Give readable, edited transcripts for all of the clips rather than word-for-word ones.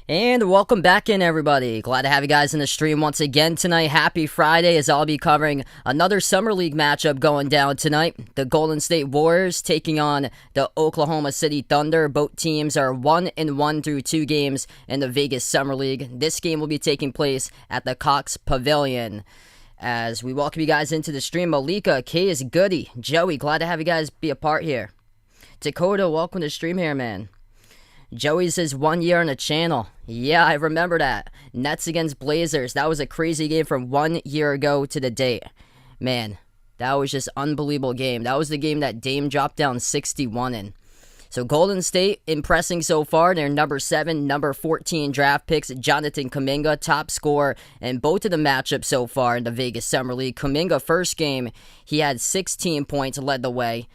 And welcome back in, everybody. Glad to have you guys in the stream once again tonight. Happy Friday, as I'll be covering another Summer League matchup going down tonight. The Golden State Warriors taking on the Oklahoma City Thunder. Both teams are 1-1 through 2 games in the Vegas Summer League. This game will be taking place at the Cox Pavilion. As we welcome you guys into the stream, Malika, Kay is Goody, Joey, glad to have you guys be a part here. Dakota, welcome to the stream here, man. Joey says 1 year on the channel. Yeah, I remember that. Nets against Blazers. That was a crazy game from 1 year ago to the date. Man, that was just unbelievable game. That was the game that Dame dropped down 61 in. So Golden State impressing so far. They're number 7, number 14 draft picks. Jonathan Kuminga, top scorer in both of the matchups so far in the Vegas Summer League. Kuminga, first game, he had 16 points, led the way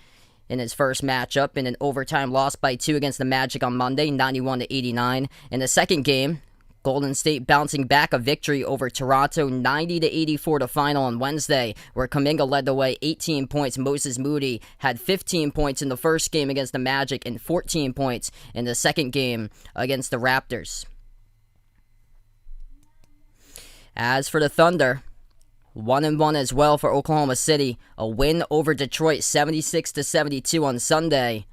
in his first matchup in an overtime loss by 2 against the Magic on Monday, 91-89. In the second game, Golden State bouncing back a victory over Toronto, 90-84 to final on Wednesday, where Kuminga led the way, 18 points. Moses Moody had 15 points in the first game against the Magic and 14 points in the second game against the Raptors. As for the Thunder, 1-1 as well for Oklahoma City. A win over Detroit, 76-72 on Sunday.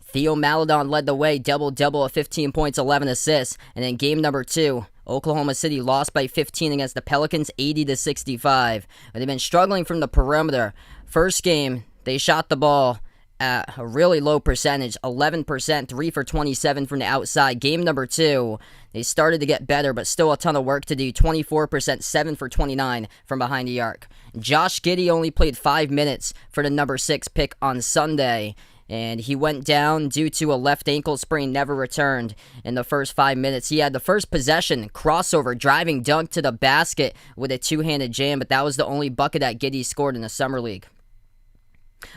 Theo Maledon led the way, double-double of 15 points, 11 assists. And in game number 2, Oklahoma City lost by 15 against the Pelicans, 80-65. But they've been struggling from the perimeter. First game, they shot the ball at a really low percentage, 11%, 3 for 27 from the outside. Game number 2, they started to get better, but still a ton of work to do, 24%, 7 for 29 from behind the arc. Josh Giddey only played 5 minutes for the number 6 pick on Sunday, and he went down due to a left ankle sprain, never returned in the first 5 minutes. He had the first possession, crossover, driving dunk to the basket with a two-handed jam, but that was the only bucket that Giddey scored in the Summer League.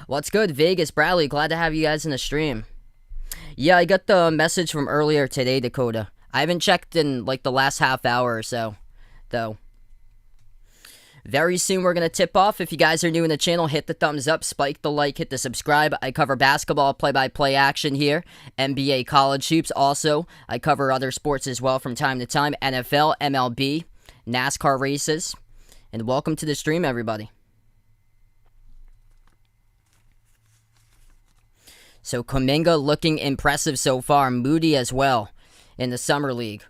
What's good, Vegas? Bradley, glad to have you guys in the stream. Yeah, I got the message from earlier today, Dakota. I haven't checked in like the last half hour or so, though. Very soon we're going to tip off. If you guys are new in the channel, hit the thumbs up, spike the like, hit the subscribe. I cover basketball play-by-play action here, NBA college hoops. Also, I cover other sports as well from time to time, NFL, MLB, NASCAR races. And welcome to the stream, everybody. So Kuminga looking impressive so far. Moody as well in the Summer League.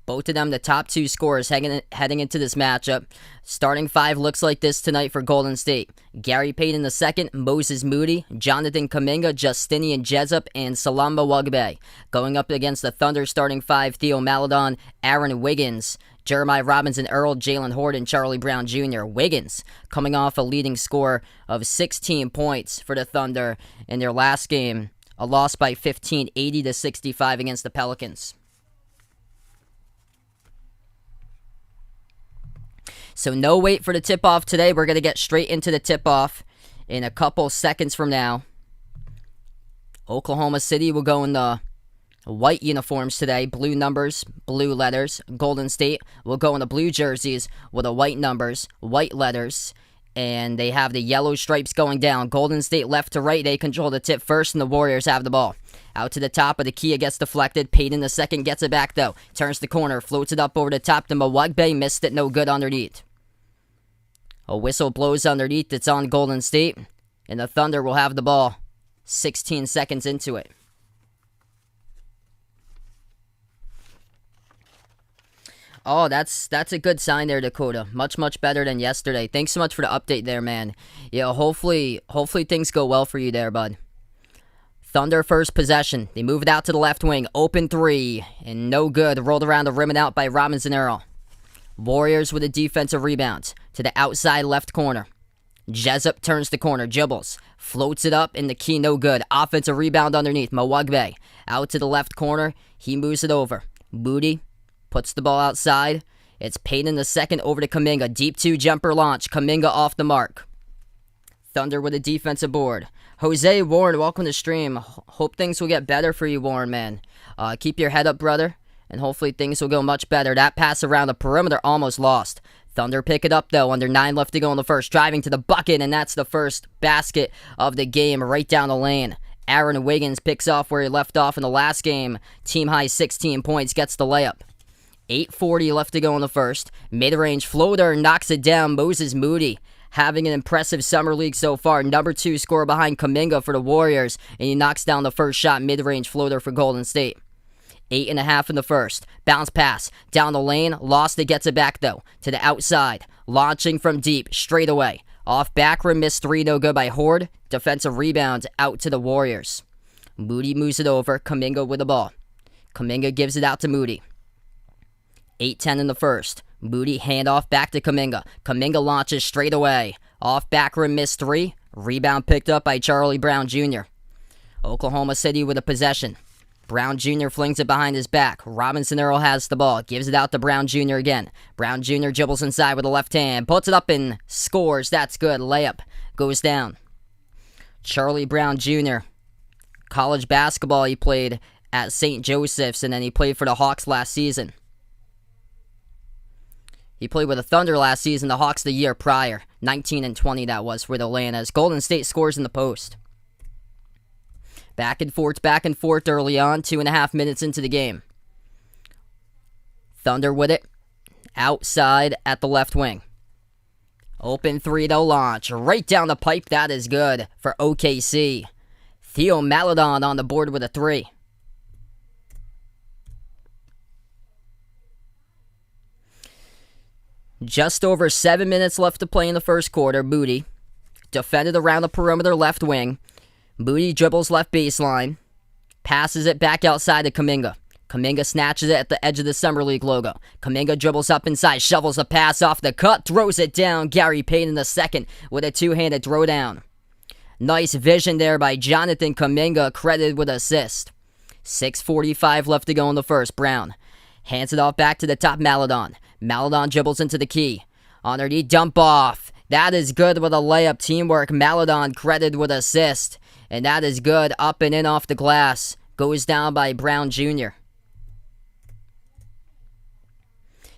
Both of them the top 2 scorers heading into this matchup. Starting 5 looks like this tonight for Golden State. Gary Payton II, Moses Moody, Jonathan Kuminga, Justinian Jessup, and Salam Mwagbe. Going up against the Thunder starting 5, Theo Maledon, Aaron Wiggins, Jeremiah Robinson Earl, Jalen Horton, Charlie Brown Jr. Wiggins coming off a leading score of 16 points for the Thunder in their last game. A loss by 15, 80-65 against the Pelicans. So no wait for the tip-off today. We're going to get straight into the tip-off in a couple seconds from now. Oklahoma City will go in the white uniforms today, blue numbers, blue letters. Golden State will go in the blue jerseys with the white numbers, white letters, and they have the yellow stripes going down. Golden State left to right, they control the tip first, and the Warriors have the ball. Out to the top, but the Kia gets deflected. Payton II gets it back, though. Turns the corner, floats it up over the top to Mwagbe, missed it, no good underneath. A whistle blows underneath, it's on Golden State, and the Thunder will have the ball 16 seconds into it. Oh, that's a good sign there, Dakota. Much better than yesterday. Thanks so much for the update there, man. Yeah, hopefully things go well for you there, bud. Thunder first possession. They move it out to the left wing. Open 3, and no good. Rolled around the rim and out by Robinson Earl. Warriors with a defensive rebound to the outside left corner. Jessup turns the corner. Jibbles floats it up in the key, no good. Offensive rebound underneath. Mwagbe out to the left corner. He moves it over. Moody puts the ball outside. It's Payton II over to Kuminga. Deep 2 jumper launch. Kuminga off the mark. Thunder with a defensive board. Jose Warren, welcome to the stream. Hope things will get better for you, Warren, man. Keep your head up, brother, and hopefully things will go much better. That pass around the perimeter almost lost. Thunder pick it up, though, under 9 left to go in the first. Driving to the bucket, and that's the first basket of the game right down the lane. Aaron Wiggins picks off where he left off in the last game. Team high 16 points, gets the layup. 8:40 left to go in the first. Mid-range floater knocks it down. Moses Moody having an impressive summer league so far. Number 2 scorer behind Kuminga for the Warriors. And he knocks down the first shot mid-range floater for Golden State. 8.5 in the first. Bounce pass. Down the lane. Lost it. Gets it back, though. To the outside. Launching from deep. Straight away. Off back rim. Missed 3. No good by Horde. Defensive rebound. Out to the Warriors. Moody moves it over. Kuminga with the ball. Kuminga gives it out to Moody. 8:10 in the first. Moody handoff back to Kuminga. Kuminga launches straight away. Off back rim. Missed 3. Rebound picked up by Charlie Brown Jr. Oklahoma City with a possession. Brown Jr. flings it behind his back. Robinson Earl has the ball. Gives it out to Brown Jr. again. Brown Jr. dribbles inside with the left hand. Puts it up and scores. That's good. Layup goes down. Charlie Brown Jr. College basketball he played at St. Joseph's, and then he played for the Hawks last season. He played with the Thunder last season, the Hawks the year prior. 19-20 that was for the land as Golden State scores in the post. Back and forth early on. 2.5 minutes into the game. Thunder with it. Outside at the left wing. Open 3 to launch. Right down the pipe. That is good for OKC. Theo Maledon on the board with a 3. Just over 7 minutes left to play in the first quarter. Moody defended around the perimeter left wing. Moody dribbles left baseline. Passes it back outside to Kuminga. Kuminga snatches it at the edge of the Summer League logo. Kuminga dribbles up inside, shovels a pass off the cut, throws it down. Gary Payton in the second with a two-handed throwdown. Nice vision there by Jonathan Kuminga, credited with assist. 6:45 left to go in the first. Brown hands it off back to the top Maledon. Maledon dribbles into the key. Underneath dump off. That is good with a layup. Teamwork. Maledon credited with assist. And that is good. Up and in off the glass. Goes down by Brown Jr.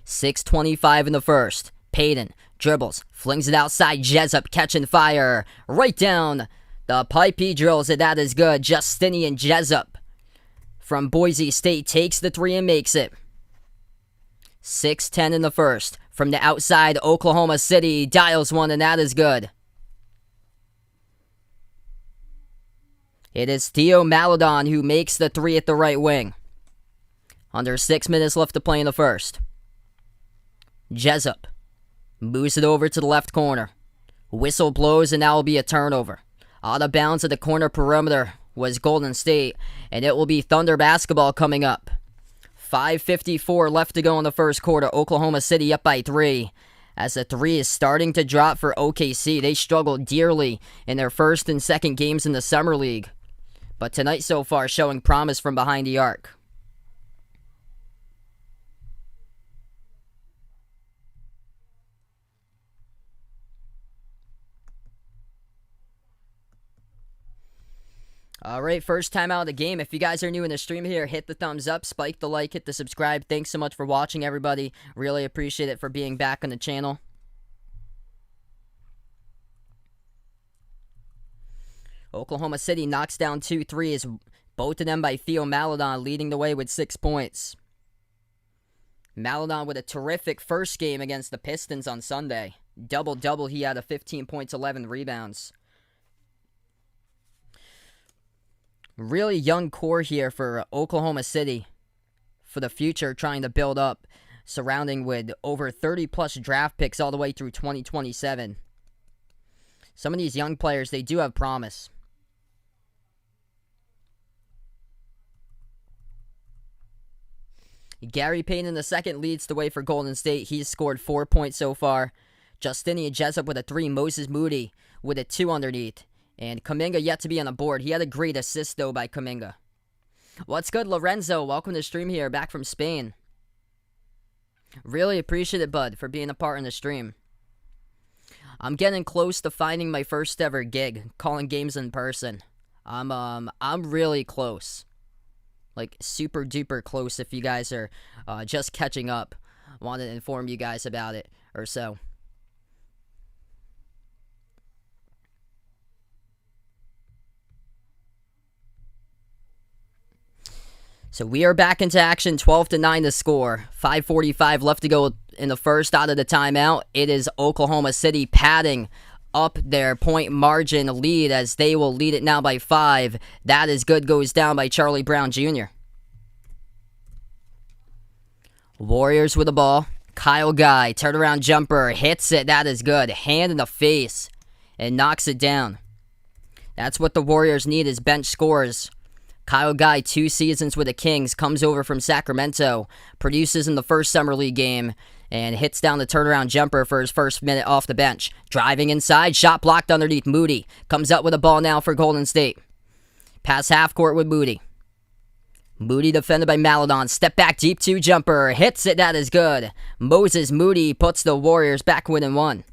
6:25 in the first. Payton dribbles. Flings it outside. Jessup catching fire. Right down the pipe. He drills it. That is good. Justinian Jessup from Boise State takes the 3 and makes it. 6:10 in the first. From the outside, Oklahoma City dials one, and that is good. It is Theo Maledon who makes the 3 at the right wing. Under 6 minutes left to play in the first. Jessup moves it over to the left corner. Whistle blows, and that will be a turnover. Out of bounds at the corner perimeter was Golden State, and it will be Thunder basketball coming up. 5:54 left to go in the first quarter. Oklahoma City up by 3. As the 3 is starting to drop for OKC. They struggled dearly in their first and second games in the Summer League. But tonight so far showing promise from behind the arc. Alright, first time out of the game. If you guys are new in the stream here, hit the thumbs up, spike the like, hit the subscribe. Thanks so much for watching, everybody. Really appreciate it for being back on the channel. Oklahoma City knocks down 2 threes, both of them by Theo Maledon, leading the way with 6 points. Maledon with a terrific first game against the Pistons on Sunday. Double-double, he had a 15 points, 11 rebounds. Really young core here for Oklahoma City for the future, trying to build up, surrounding with over 30-plus draft picks all the way through 2027. Some of these young players, they do have promise. Gary Payton in the second leads the way for Golden State. He's scored 4 points so far. Justinian Jessup with a 3. Moses Moody with a 2 underneath. And Kuminga yet to be on the board. He had a great assist, though, by Kuminga. What's good, Lorenzo? Welcome to the stream here, back from Spain. Really appreciate it, bud, for being a part in the stream. I'm getting close to finding my first ever gig, calling games in person. I'm really close. Like, super duper close if you guys are just catching up. Wanted to inform you guys about it, or so. So we are back into action, 12-9 the score. 5:45 left to go in the first out of the timeout. It is Oklahoma City padding up their point margin lead as they will lead it now by 5. That is good, goes down by Charlie Brown Jr. Warriors with the ball. Kyle Guy, turnaround jumper, hits it. That is good. Hand in the face and knocks it down. That's what the Warriors need is bench scores. Kyle Guy, 2 seasons with the Kings, comes over from Sacramento, produces in the first Summer League game, and hits down the turnaround jumper for his first minute off the bench. Driving inside, shot blocked underneath Moody. Comes up with a ball now for Golden State. Pass half court with Moody. Moody defended by Maladon. Step back deep 2 jumper. Hits it, that is good. Moses Moody puts the Warriors back within 1.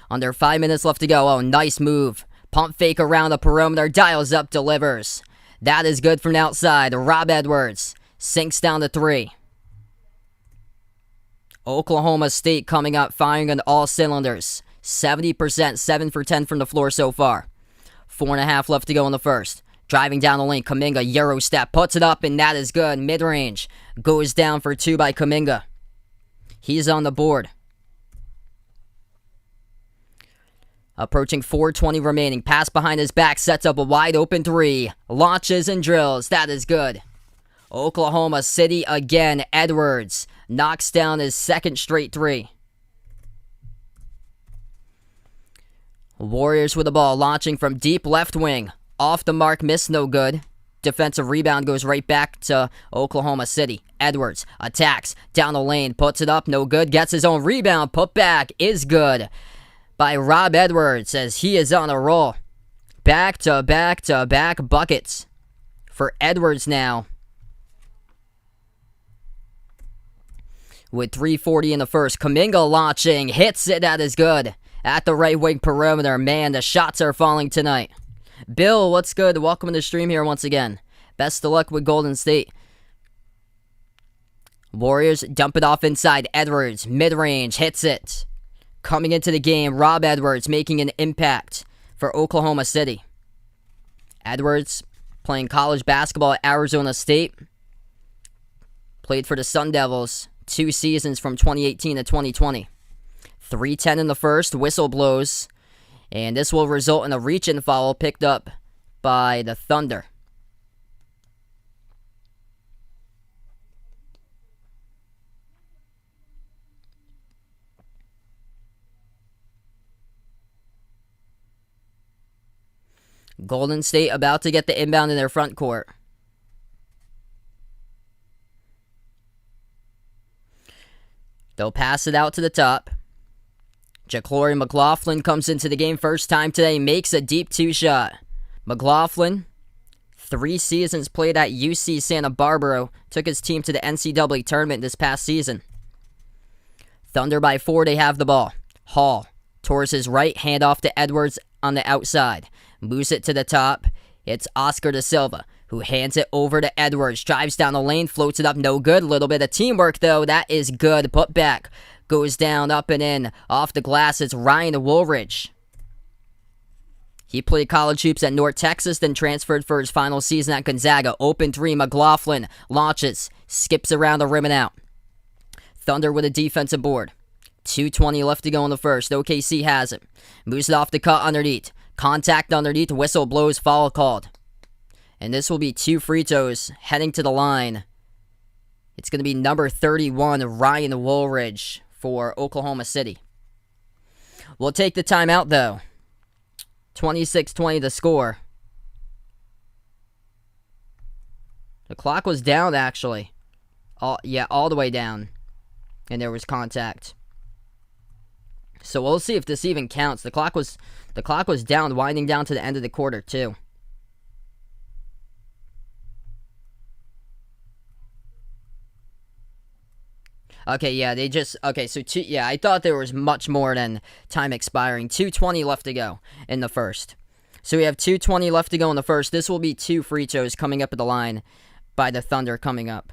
Under 5 minutes left to go. Oh, nice move. Pump fake around the perimeter, dials up, delivers. That is good from outside. Rob Edwards sinks down to 3. Oklahoma State coming up, firing on all cylinders. 70%, 7 for 10 from the floor so far. 4.5 left to go in the first. Driving down the lane, Kuminga, Euro step, puts it up, and that is good. Mid-range, goes down for 2 by Kuminga. He's on the board. Approaching 4:20 remaining. Pass behind his back. Sets up a wide open 3. Launches and drills. That is good. Oklahoma City again. Edwards knocks down his second straight 3. Warriors with the ball. Launching from deep left wing. Off the mark. Miss, no good. Defensive rebound goes right back to Oklahoma City. Edwards attacks. Down the lane. Puts it up. No good. Gets his own rebound. Put back is good by Rob Edwards as he is on a roll. Back-to-back-to-back buckets for Edwards now. With 3:40 in the first. Kuminga launching. Hits it. That is good. At the right wing perimeter. Man, the shots are falling tonight. Bill, what's good? Welcome to the stream here once again. Best of luck with Golden State. Warriors dump it off inside. Edwards, mid-range, hits it. Coming into the game, Rob Edwards making an impact for Oklahoma City. Edwards playing college basketball at Arizona State. Played for the Sun Devils 2 seasons from 2018 to 2020. 3:10 in the first, whistle blows. And this will result in a reach-in foul picked up by the Thunder. Golden State about to get the inbound in their front court. They'll pass it out to the top. Ja'Cory McLaughlin comes into the game first time today, makes a deep 2 shot. McLaughlin, 3 seasons played at UC Santa Barbara, took his team to the NCAA tournament this past season. Thunder by 4, they have the ball. Hall towards his right, hand off to Edwards on the outside. Moves it to the top. It's Oscar da Silva, who hands it over to Edwards. Drives down the lane, floats it up, no good. Little bit of teamwork, though. That is good. Put back. Goes down, up and in. Off the glass, it's Ryan Woolridge. He played college hoops at North Texas, then transferred for his final season at Gonzaga. Open 3, McLaughlin launches. Skips around the rim and out. Thunder with a defensive board. 2:20 left to go in the first. OKC has it. Moves it off the cut underneath. Contact underneath. Whistle blows. Foul called. And this will be 2 free throws heading to the line. It's going to be number 31, Ryan Woolridge for Oklahoma City. We'll take the timeout, though. 26-20 the score. The clock was down, actually. All the way down. And there was contact. So we'll see if this even counts. The clock was down, winding down to the end of the quarter, too. Okay, yeah, I thought there was much more than time expiring. 2:20 left to go in the first. So we have 2:20 left to go in the first. This will be 2 free throws coming up at the line by the Thunder coming up.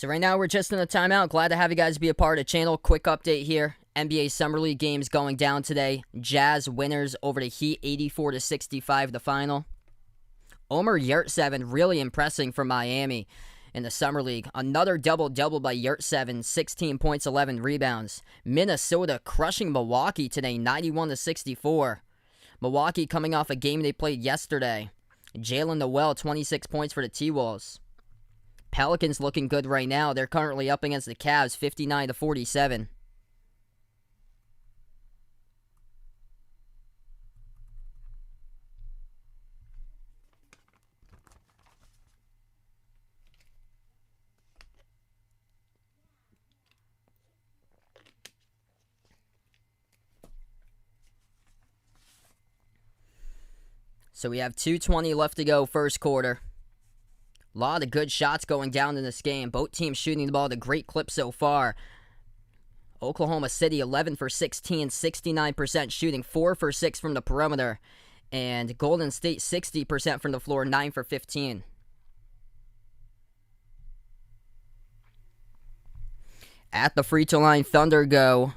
So right now we're just in a timeout. Glad to have you guys be a part of the channel. Quick update here. NBA Summer League games going down today. Jazz winners over the Heat, 84-65 the final. Omer Yurtseven really impressing for Miami in the Summer League. Another double-double by Yurtseven, 16 points, 11 rebounds. Minnesota crushing Milwaukee today, 91-64. Milwaukee coming off a game they played yesterday. Jalen Noel, 26 points for the T-Wolves. Pelicans looking good right now. They're currently up against the Cavs, 59-47. So we have 2:20 left to go first quarter. A lot of good shots going down in this game. Both teams shooting the ball at a great clip so far. Oklahoma City 11 for 16, 69% shooting, 4 for 6 from the perimeter. And Golden State 60% from the floor, 9 for 15. At the free throw line, Thunder go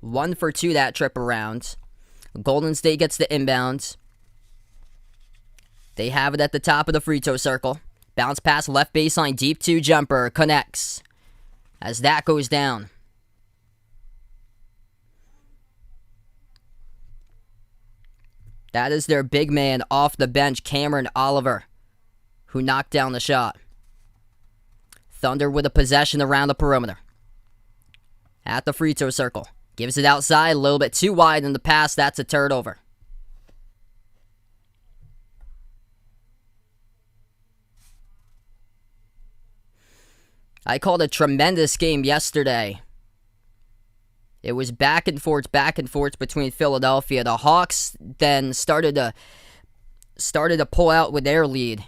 1 for 2 that trip around. Golden State gets the inbound. They have it at the top of the free throw circle. Bounce pass left baseline, deep 2 jumper, connects. As that goes down. That is their big man off the bench, Cameron Oliver, who knocked down the shot. Thunder with a possession around the perimeter. At the free throw circle. Gives it outside, a little bit too wide in the pass. That's a turnover. I called a tremendous game yesterday. It was back and forth between Philadelphia. The Hawks then started to pull out with their lead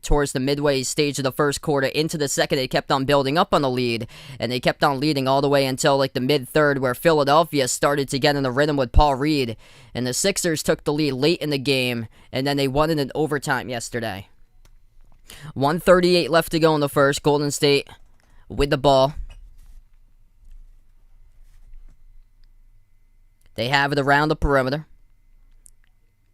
towards the midway stage of the first quarter. Into the second, they kept on building up on the lead, and they kept on leading all the way until like the mid-third, where Philadelphia started to get in the rhythm with Paul Reed, and the Sixers took the lead late in the game, and then they won it in overtime yesterday. 1:38 left to go in the first. Golden State with the ball. They have it around the perimeter.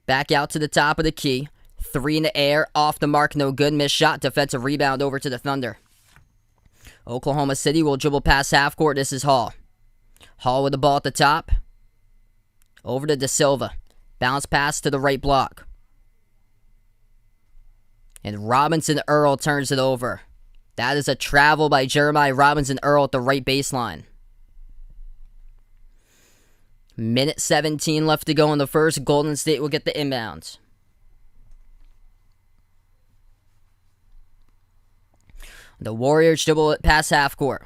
Back out to the top of the key. 3 in the air, off the mark, no good. Missed shot, defensive rebound over to the Thunder. Oklahoma City will dribble past half court. This is Hall. Hall with the ball at the top. Over to De Silva. Bounce pass to the right block. And Robinson Earl turns it over. That is a travel by Jeremiah Robinson Earl at the right baseline. Minute 17 left to go in the first. Golden State will get the inbounds. The Warriors dribble it past half court.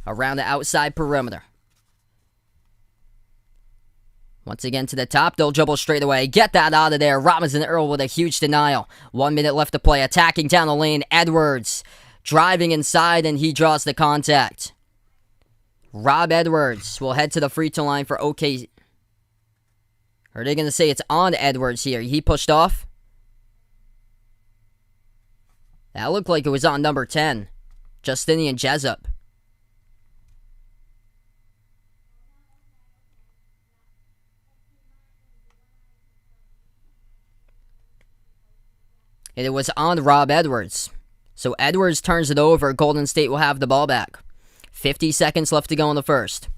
Around the outside perimeter. Once again to the top, they'll dribble straight away. Get that out of there. Robinson Earl with a huge denial. 1 minute left to play. Attacking down the lane. Edwards driving inside, and he draws the contact. Rob Edwards will head to the free throw line for OK. Are they going to say it's on Edwards here? He pushed off. That looked like it was on number 10, Justinian Jessup. And it was on Rob Edwards. So Edwards turns it over. Golden State will have the ball back. 50 seconds left to go in the first.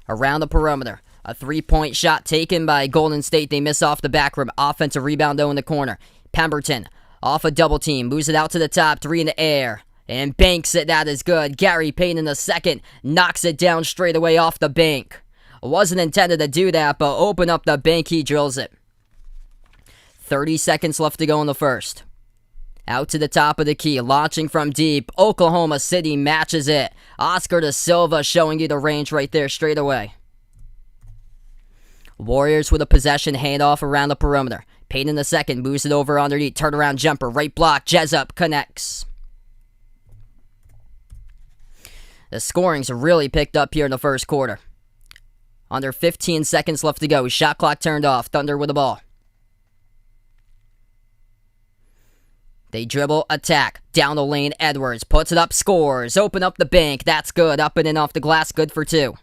Around the perimeter. A 3-point shot taken by Golden State. They miss off the back rim. Offensive rebound though in the corner. Pemberton off a double team. Moves it out to the top. 3 in the air. And banks it. That is good. Gary Payne in the second. Knocks it down straight away off the bank. Wasn't intended to do that, but open up the bank. He drills it. 30 seconds left to go in the first. Out to the top of the key, launching from deep. Oklahoma City matches it. Oscar De Silva showing you the range right there straight away. Warriors with a possession handoff around the perimeter. Payne in the second, moves it over underneath. Turnaround jumper, right block. Jessup connects. The scoring's really picked up here in the first quarter. Under 15 seconds left to go. Shot clock turned off. Thunder with the ball. They dribble, attack. Down the lane, Edwards puts it up, scores. Open up the bank. That's good. Up and in off the glass. Good for 2.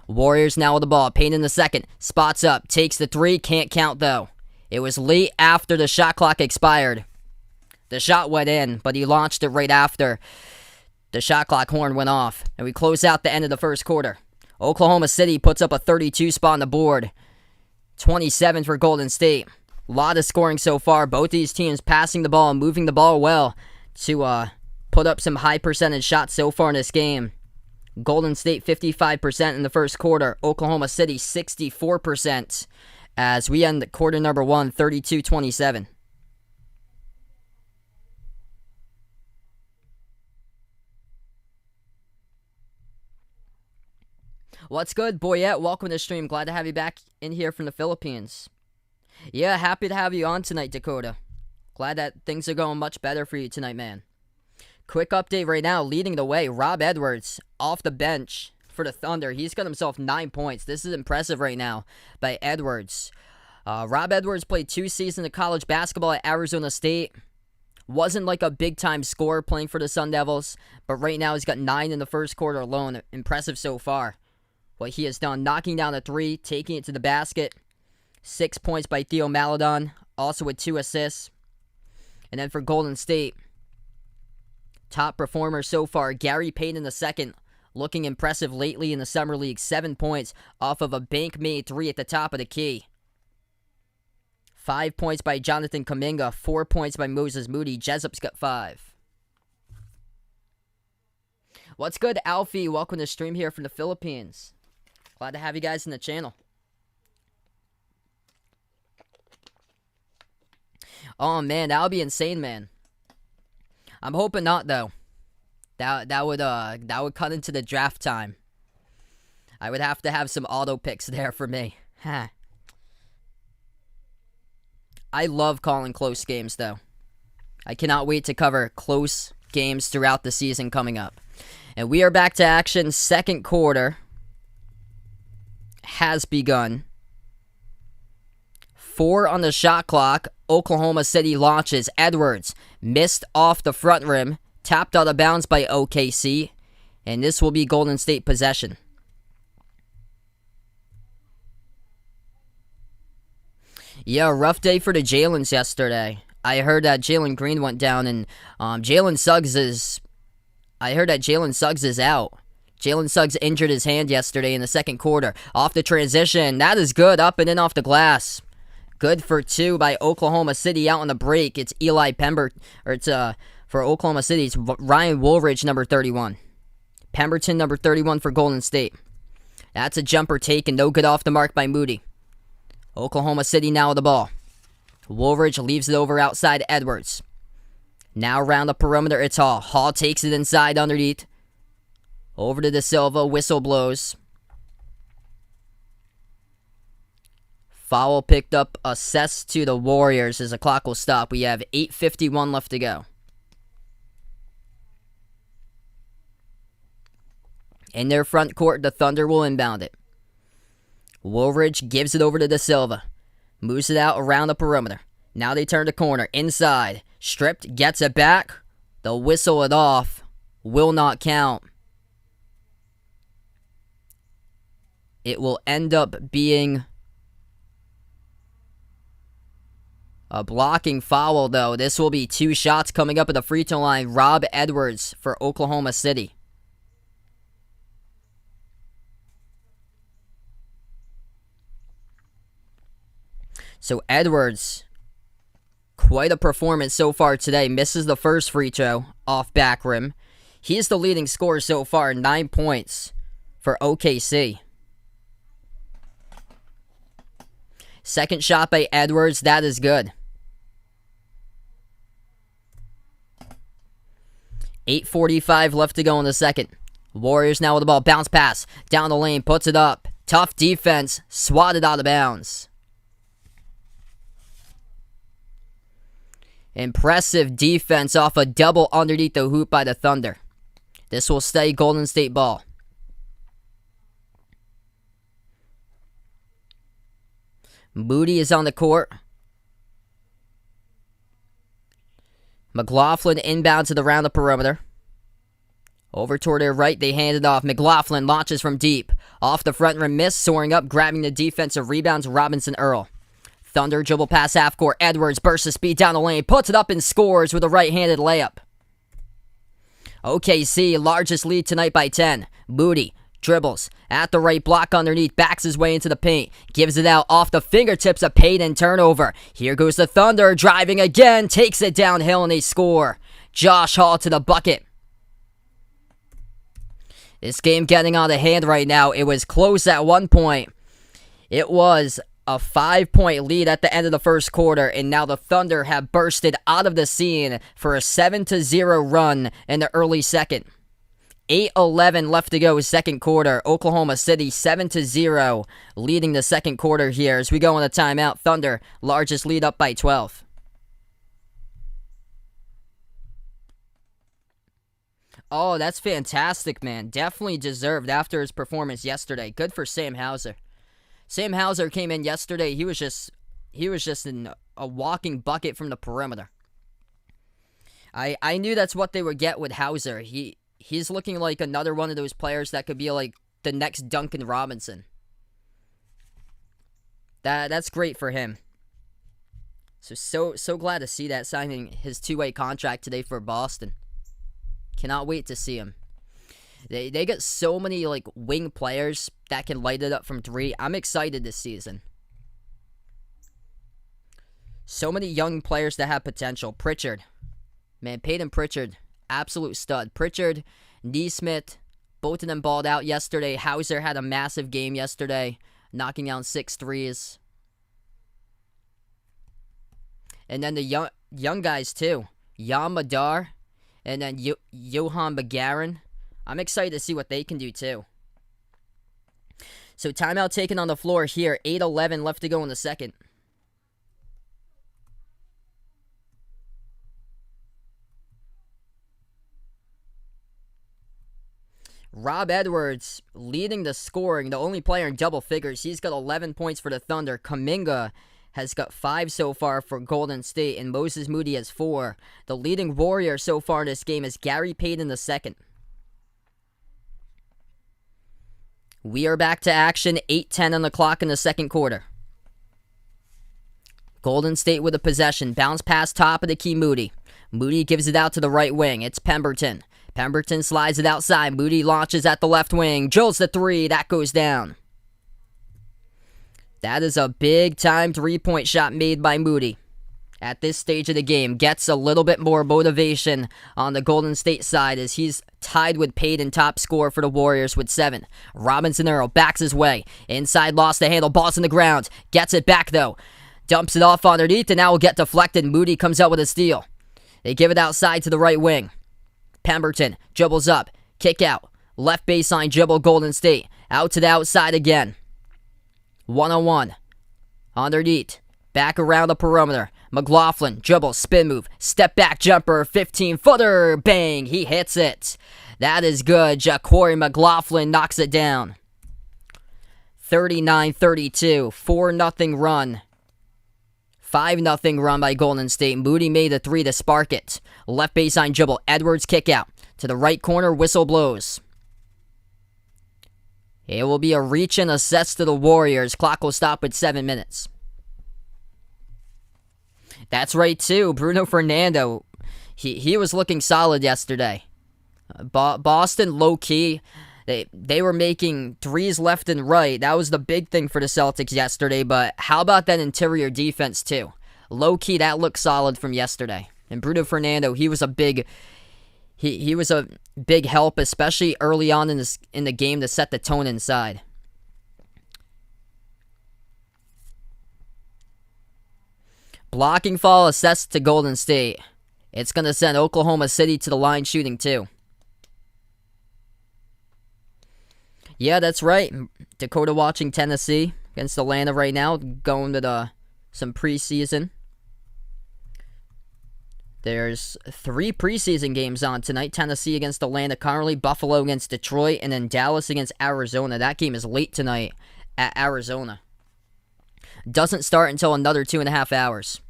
Warriors now with the ball. Payne in the second. Spots up. Takes the 3. Can't count, though. It was late after the shot clock expired. The shot went in, but he launched it right after the shot clock horn went off. And we close out the end of the first quarter. Oklahoma City puts up a 32 spot on the board. 27 for Golden State. A lot of scoring so far. Both these teams passing the ball and moving the ball well to put up some high percentage shots so far in this game. Golden State 55% in the first quarter. Oklahoma City 64% as we end quarter number 1 32-27. What's good, Boyette? Welcome to the stream. Glad to have you back in here from the Philippines. Yeah, happy to have you on tonight, Dakota. Glad that things are going much better for you tonight, man. Quick update right now, leading the way, Rob Edwards off the bench for the Thunder. He's got himself 9 points. This is impressive right now by Edwards. Rob Edwards played 2 seasons of college basketball at Arizona State. Wasn't like a big-time scorer playing for the Sun Devils, but right now he's got 9 in the first quarter alone. Impressive so far. What he has done, knocking down a 3, taking it to the basket. 6 points by Theo Maledon, also with 2 assists. And then for Golden State, top performer so far, Gary Payton in the second, looking impressive lately in the Summer League. 7 points off of a bank-made 3 at the top of the key. 5 points by Jonathan Kuminga, 4 points by Moses Moody. Jessup's got 5. What's good, Alfie? Welcome to the stream here from the Philippines. Glad to have you guys in the channel. Oh man, that would be insane, man. I'm hoping not though. That would cut into the draft time. I would have to have some auto picks there for me. Huh. I love calling close games though. I cannot wait to cover close games throughout the season coming up. And we are back to action. Second quarter has begun. 4 on the shot clock. Oklahoma City launches. Edwards missed off the front rim. Tapped out of bounds by OKC. And this will be Golden State possession. Yeah, rough day for the Jalen's yesterday. I heard that Jalen Green went down and Jalen Suggs is... I heard that Jalen Suggs is out. Jalen Suggs injured his hand yesterday in the second quarter. Off the transition. That is good. Up and in off the glass. Good for 2 by Oklahoma City out on the break. It's Eli Pemberton. Or it's for Oklahoma City. It's Ryan Woolridge, number 31. Pemberton, number 31 for Golden State. That's a jumper taken. No good off the mark by Moody. Oklahoma City now with the ball. Woolridge leaves it over outside Edwards. Now around the perimeter, it's Hall. Hall takes it inside underneath. Over to De Silva. Whistle blows. Foul picked up, assessed to the Warriors as the clock will stop. We have 8:51 left to go. In their front court, the Thunder will inbound it. Woolridge gives it over to De Silva. Moves it out around the perimeter. Now they turn the corner. Inside. Stripped. Gets it back. They'll whistle it off. Will not count. It will end up being a blocking foul, though. This will be 2 shots coming up at the free throw line. Rob Edwards for Oklahoma City. So Edwards, quite a performance so far today. Misses the first free throw off back rim. He is the leading scorer so far, 9 points for OKC. Second shot by Edwards, that is good. 8:45 left to go in the second. Warriors now with the ball. Bounce pass. Down the lane, puts it up. Tough defense. Swatted out of bounds. Impressive defense off a double underneath the hoop by the Thunder. This will stay Golden State ball. Moody is on the court. McLaughlin inbound to the round the perimeter. Over toward their right, they hand it off. McLaughlin launches from deep. Off the front rim miss, soaring up, grabbing the defensive rebounds, Robinson Earl. Thunder dribble pass half court. Edwards bursts the speed down the lane, puts it up and scores with a right-handed layup. OKC, largest lead tonight by 10. Moody dribbles at the right block underneath, backs his way into the paint, gives it out off the fingertips of Payton, turnover. Here goes the Thunder, driving again, takes it downhill and they score. Josh Hall to the bucket. This game getting out of hand right now. It was close at one point. It was a 5-point lead at the end of the first quarter, and now the Thunder have bursted out of the scene for a 7-0 run in the early second. 8:11 left to go second quarter. Oklahoma City 7-0 leading the second quarter here as we go on a timeout. Thunder, largest lead up by 12. Oh, that's fantastic, man. Definitely deserved after his performance yesterday. Good for Sam Hauser. Sam Hauser came in yesterday. He was just a walking bucket from the perimeter. I knew that's what they would get with Hauser. He's looking like another one of those players that could be like the next Duncan Robinson. That's great for him. So glad to see that, signing his 2-way contract today for Boston. Cannot wait to see him. They got so many like wing players that can light it up from 3. I'm excited this season. So many young players that have potential. Pritchard. Man, Payton Pritchard, absolute stud. Pritchard, Neesmith, both of them balled out yesterday. Hauser had a massive game yesterday, knocking down 6 threes. And then the young guys too. Yam Madar. And then Johan Begarin. I'm excited to see what they can do too. So timeout taken on the floor here. 8:11 left to go in the second. Rob Edwards leading the scoring. The only player in double figures. He's got 11 points for the Thunder. Kuminga has got 5 so far for Golden State, and Moses Moody has 4. The leading Warrior so far in this game is Gary Payton II. We are back to action. 8:10 on the clock in the second quarter. Golden State with a possession. Bounce pass top of the key Moody. Moody gives it out to the right wing. It's Pemberton. Pemberton slides it outside. Moody launches at the left wing. Drills the 3. That goes down. That is a big-time 3-point shot made by Moody. At this stage of the game, gets a little bit more motivation on the Golden State side as he's tied with Payton, top scorer for the Warriors with 7. Robinson Earl backs his way. Inside, lost the handle. Ball's on the ground. Gets it back, though. Dumps it off underneath, and now will get deflected. Moody comes out with a steal. They give it outside to the right wing. Pemberton dribbles up. Kick out. Left baseline dribble, Golden State. Out to the outside again. 1-on-1. Underneath. Back around the perimeter. McLaughlin, dribble, spin move, step back jumper, 15-footer, bang, he hits it. That is good. Ja'Cory McLaughlin knocks it down. 39-32, 4-0 run. 5-0 run by Golden State. Moody made the 3 to spark it. Left baseline dribble, Edwards kick out. To the right corner, whistle blows. It will be a reach and assess to the Warriors. Clock will stop with 7 minutes. That's right, too. Bruno Fernando, he was looking solid yesterday. Boston, low-key, they were making 3s left and right. That was the big thing for the Celtics yesterday, but how about that interior defense, too? Low-key, that looked solid from yesterday. And Bruno Fernando, he was a big help, especially early on in the game to set the tone inside. Blocking foul assessed to Golden State. It's going to send Oklahoma City to the line shooting too. Yeah, that's right. Dakota watching Tennessee against Atlanta right now, going to some preseason. There's 3 preseason games on tonight. Tennessee against Atlanta currently, Buffalo against Detroit, and then Dallas against Arizona. That game is late tonight at Arizona. Doesn't start until another 2.5 hours.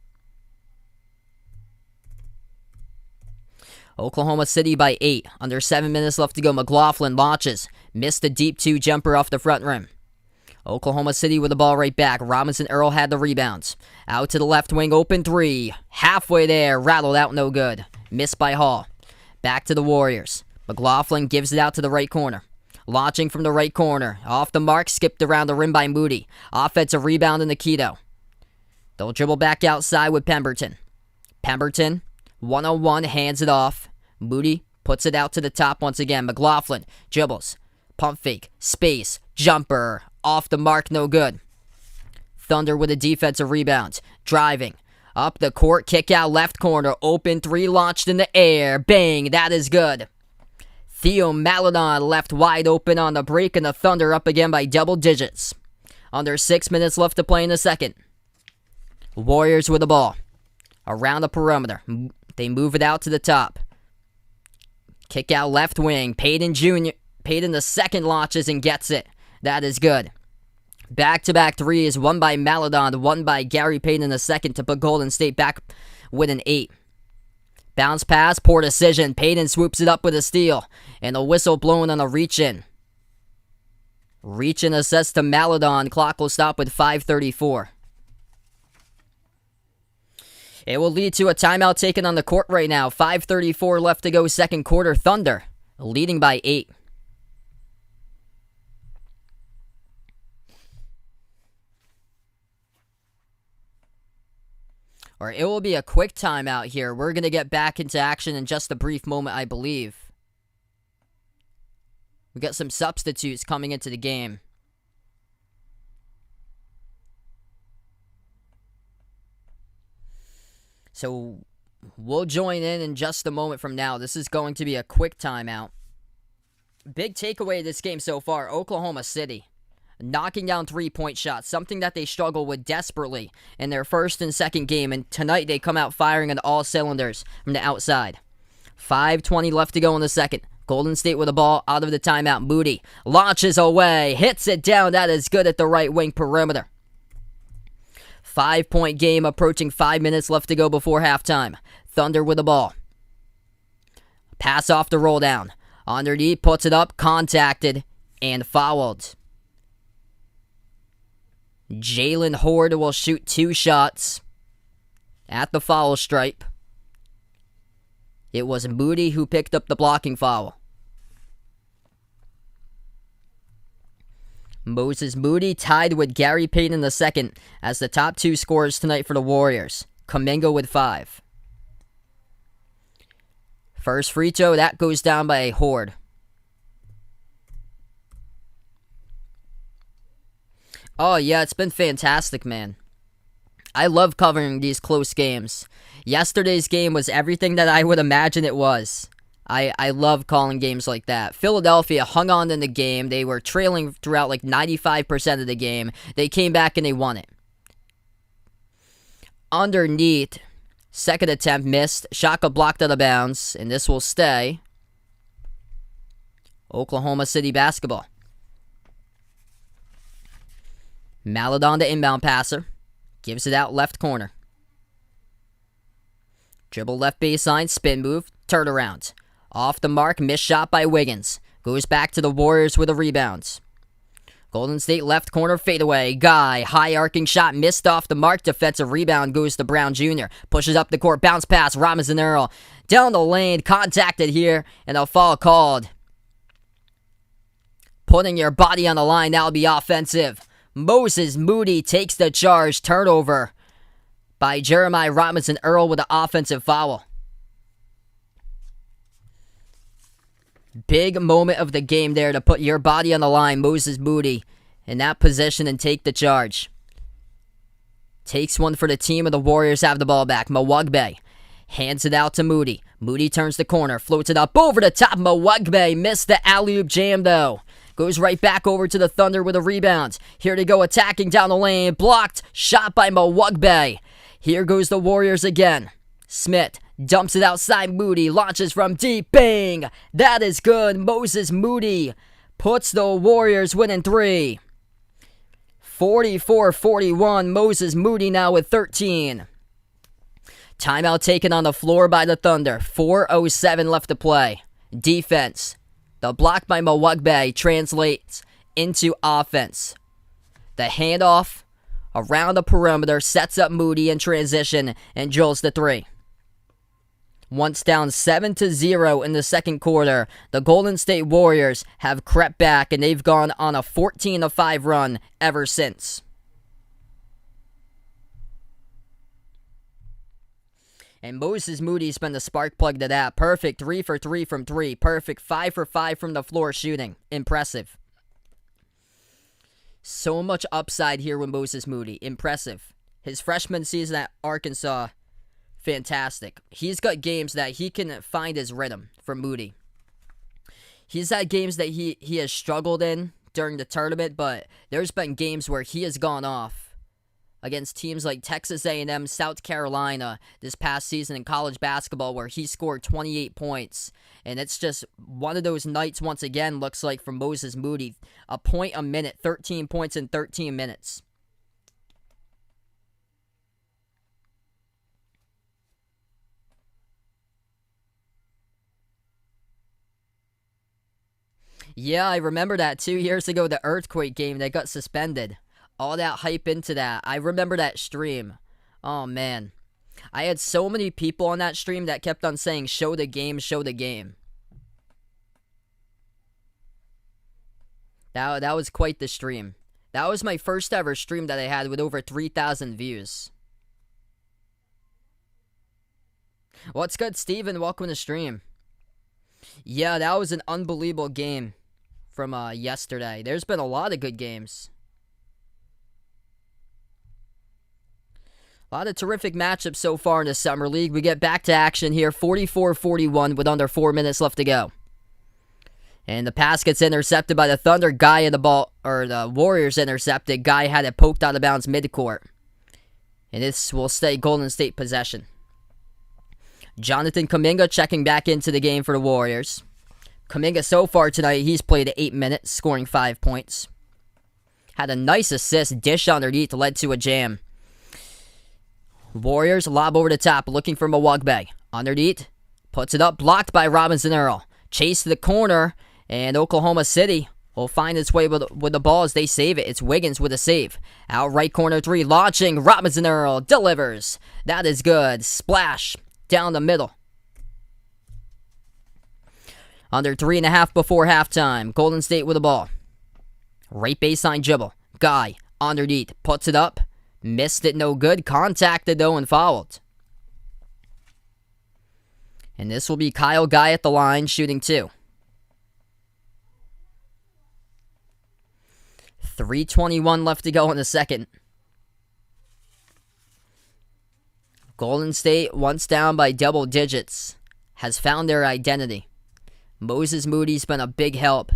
Oklahoma City by 8. Under 7 minutes left to go. McLaughlin launches. Missed the deep 2 jumper off the front rim. Oklahoma City with the ball right back. Robinson Earl had the rebounds. Out to the left wing, open 3. Halfway there, rattled out, no good. Missed by Hall. Back to the Warriors. McLaughlin gives it out to the right corner. Launching from the right corner. Off the mark, skipped around the rim by Moody. Offensive rebound in the Keto. They'll dribble back outside with Pemberton. Pemberton, 1-on-1, hands it off. Moody puts it out to the top once again. McLaughlin dribbles. Pump fake. Space. Jumper. Off the mark, no good. Thunder with a defensive rebound. Driving. Up the court, kick out left corner. Open 3 launched in the air. Bang, that is good. Theo Maledon left wide open on the break, and the Thunder up again by double digits. Under 6 minutes left to play in the second. Warriors with the ball. Around the perimeter. They move it out to the top. Kick out left wing. Payton the second launches and gets it. That is good. Back-to-back threes, one by Maledon, one by Gary Payton the second to put Golden State back with an 8. Bounce pass, poor decision. Payton swoops it up with a steal. And a whistle blown on a reach-in. Reach-in assist to Maledon. Clock will stop with 5:34. It will lead to a timeout taken on the court right now. 5:34 left to go, second quarter. Thunder leading by 8. Or it will be a quick timeout here. We're going to get back into action in just a brief moment, I believe. We got some substitutes coming into the game. So we'll join in just a moment from now. This is going to be a quick timeout. Big takeaway of this game so far, Oklahoma City knocking down 3-point shots, something that they struggle with desperately in their first and second game, and tonight they come out firing on all cylinders from the outside. 5:20 left to go in the second. Golden State with the ball out of the timeout. Moody launches away, hits it down. That is good at the right wing perimeter. 5-point game, approaching 5 minutes left to go before halftime. Thunder with the ball. Pass off the roll down. Underneath, puts it up, contacted, and fouled. Jalen Horde will shoot 2 shots at the foul stripe. It was Moody who picked up the blocking foul. Moses Moody tied with Gary Payton II as the top 2 scorers tonight for the Warriors. Kuminga with 5. First free throw, that goes down by Horde. Oh, yeah, it's been fantastic, man. I love covering these close games. Yesterday's game was everything that I would imagine it was. I love calling games like that. Philadelphia hung on in the game. They were trailing throughout like 95% of the game. They came back and they won it. Underneath, second attempt missed. Shot got blocked out of bounds, and this will stay. Oklahoma City basketball. Maledon, the inbound passer, gives it out left corner. Dribble left baseline, spin move, turnaround. Off the mark, missed shot by Wiggins. Goes back to the Warriors with a rebound. Golden State left corner fadeaway. Guy, high arcing shot, missed off the mark. Defensive rebound goes to Brown Jr. Pushes up the court, bounce pass, Robinson Earl. Down the lane, contacted here, and a foul called. Putting your body on the line, that'll be offensive. Moses Moody takes the charge. Turnover by Jeremiah Robinson Earl with the offensive foul. Big moment of the game there to put your body on the line. Moses Moody in that position and take the charge. Takes one for the team, and the Warriors have the ball back. Mwagbe hands it out to Moody. Moody turns the corner, floats it up over the top. Mwagbe missed the alley-oop jam though. Goes right back over to the Thunder with a rebound. Here to go attacking down the lane. Blocked. Shot by Mwagbe. Here goes the Warriors again. Smith dumps it outside. Moody launches from deep. Bang! That is good. Moses Moody puts the Warriors winning 3. 44-41. Moses Moody now with 13. Timeout taken on the floor by the Thunder. 4:07 left to play. Defense. The block by Mwagbe translates into offense. The handoff around the perimeter sets up Moody in transition and drills the three. Once down 7-0 in the second quarter, the Golden State Warriors have crept back and they've gone on a 14-5 run ever since. And Moses Moody's been the spark plug to that. Perfect 3 for 3 from 3. Perfect 5 for 5 from the floor shooting. Impressive. So much upside here with Moses Moody. Impressive. His freshman season at Arkansas, fantastic. He's got games that he can find his rhythm for Moody. He's had games that he has struggled in during the tournament, but there's been games where he has gone off against teams like Texas A&M, South Carolina this past season in college basketball where he scored 28 points. And it's just one of those nights once again looks like for Moses Moody. A point a minute, 13 points in 13 minutes. Yeah, I remember that 2 years ago, the earthquake game that got suspended. All that hype into that. I remember that stream. Oh, man. I had so many people on that stream that kept on saying, show the game, show the game. That was quite the stream. That was my first ever stream that I had with over 3,000 views. What's good, Steven? Welcome to the stream. Yeah, that was an unbelievable game from yesterday. There's been a lot of good games. A lot of terrific matchups so far in the Summer League. We get back to action here, 44-41 with under 4 minutes left to go. And the pass gets intercepted by the Thunder. Guy in the ball, or the Warriors intercepted. Guy had it poked out of bounds midcourt. And this will stay Golden State possession. Jonathan Kuminga checking back into the game for the Warriors. Kuminga so far tonight, he's played 8 minutes, scoring 5 points. Had a nice assist, dish underneath, led to a jam. Warriors lob over the top, looking for Mwagbe. Underneath, puts it up, blocked by Robinson Earl. Chase to the corner, and Oklahoma City will find its way with the ball as they save it. It's Wiggins with a save. Out right corner three, launching. Robinson Earl delivers. That is good. Splash down the middle. Under 3.5 before halftime. Golden State with the ball. Right baseline dribble. Guy underneath, puts it up. Missed it, no good. Contacted, though, and fouled. And this will be Kyle Guy at the line, shooting 2. 3:21 left to go in the second. Golden State, once down by double digits, has found their identity. Moses Moody's been a big help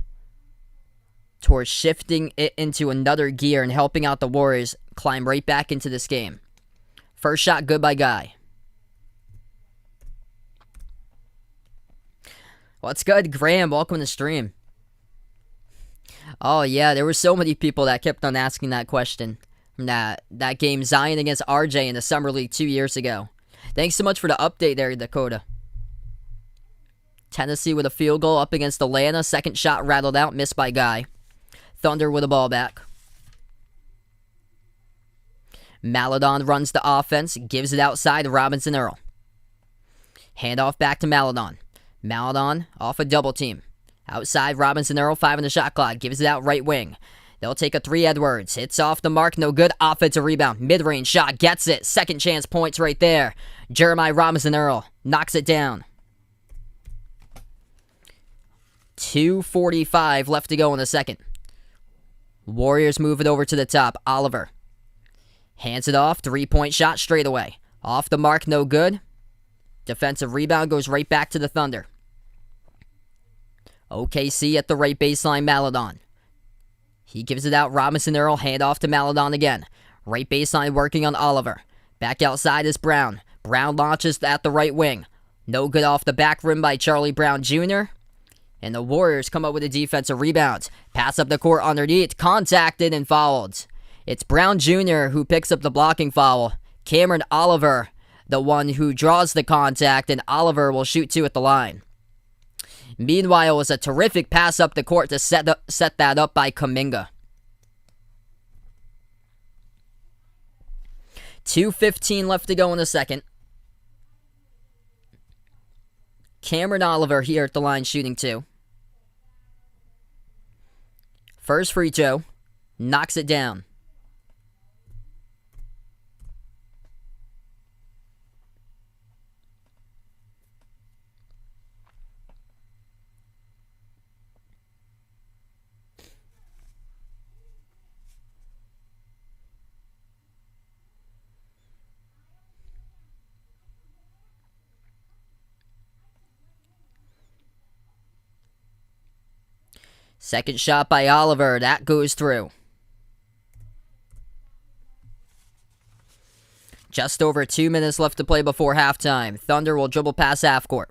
towards shifting it into another gear and helping out the Warriors climb right back into this game. First shot good by Guy. What's good, Graham? Welcome to the stream. Oh yeah, there were so many people that kept on asking that question from that game Zion against RJ in the Summer League 2 years ago. Thanks so much for the update there, Dakota. Tennessee with a field goal up against Atlanta. Second shot rattled out, missed by Guy. Thunder with the ball back. Maladon runs the offense, gives it outside to Robinson Earl. Handoff back to Maladon. Maladon off a double team. Outside Robinson Earl, 5 on the shot clock, gives it out right wing. They'll take a 3 Edwards. Hits off the mark, no good. Offensive rebound. Mid-range shot, gets it. Second chance points right there. Jeremiah Robinson Earl knocks it down. 2:45 left to go in the second. Warriors move it over to the top. Oliver hands it off. 3-point shot straight away. Off the mark, no good. Defensive rebound goes right back to the Thunder. OKC at the right baseline, Maladon. He gives it out. Robinson Earl, hand off to Maladon again. Right baseline working on Oliver. Back outside is Brown. Brown launches at the right wing. No good off the back rim by Charlie Brown Jr. And the Warriors come up with a defensive rebound. Pass up the court underneath. Contacted and fouled. It's Brown Jr. who picks up the blocking foul. Cameron Oliver the one who draws the contact, and Oliver will shoot 2 at the line. Meanwhile, it was a terrific pass up the court to set that up by Kuminga. 2:15 left to go in the second. Cameron Oliver here at the line shooting 2. First free throw. Knocks it down. Second shot by Oliver. That goes through. Just over 2 minutes left to play before halftime. Thunder will dribble past half court.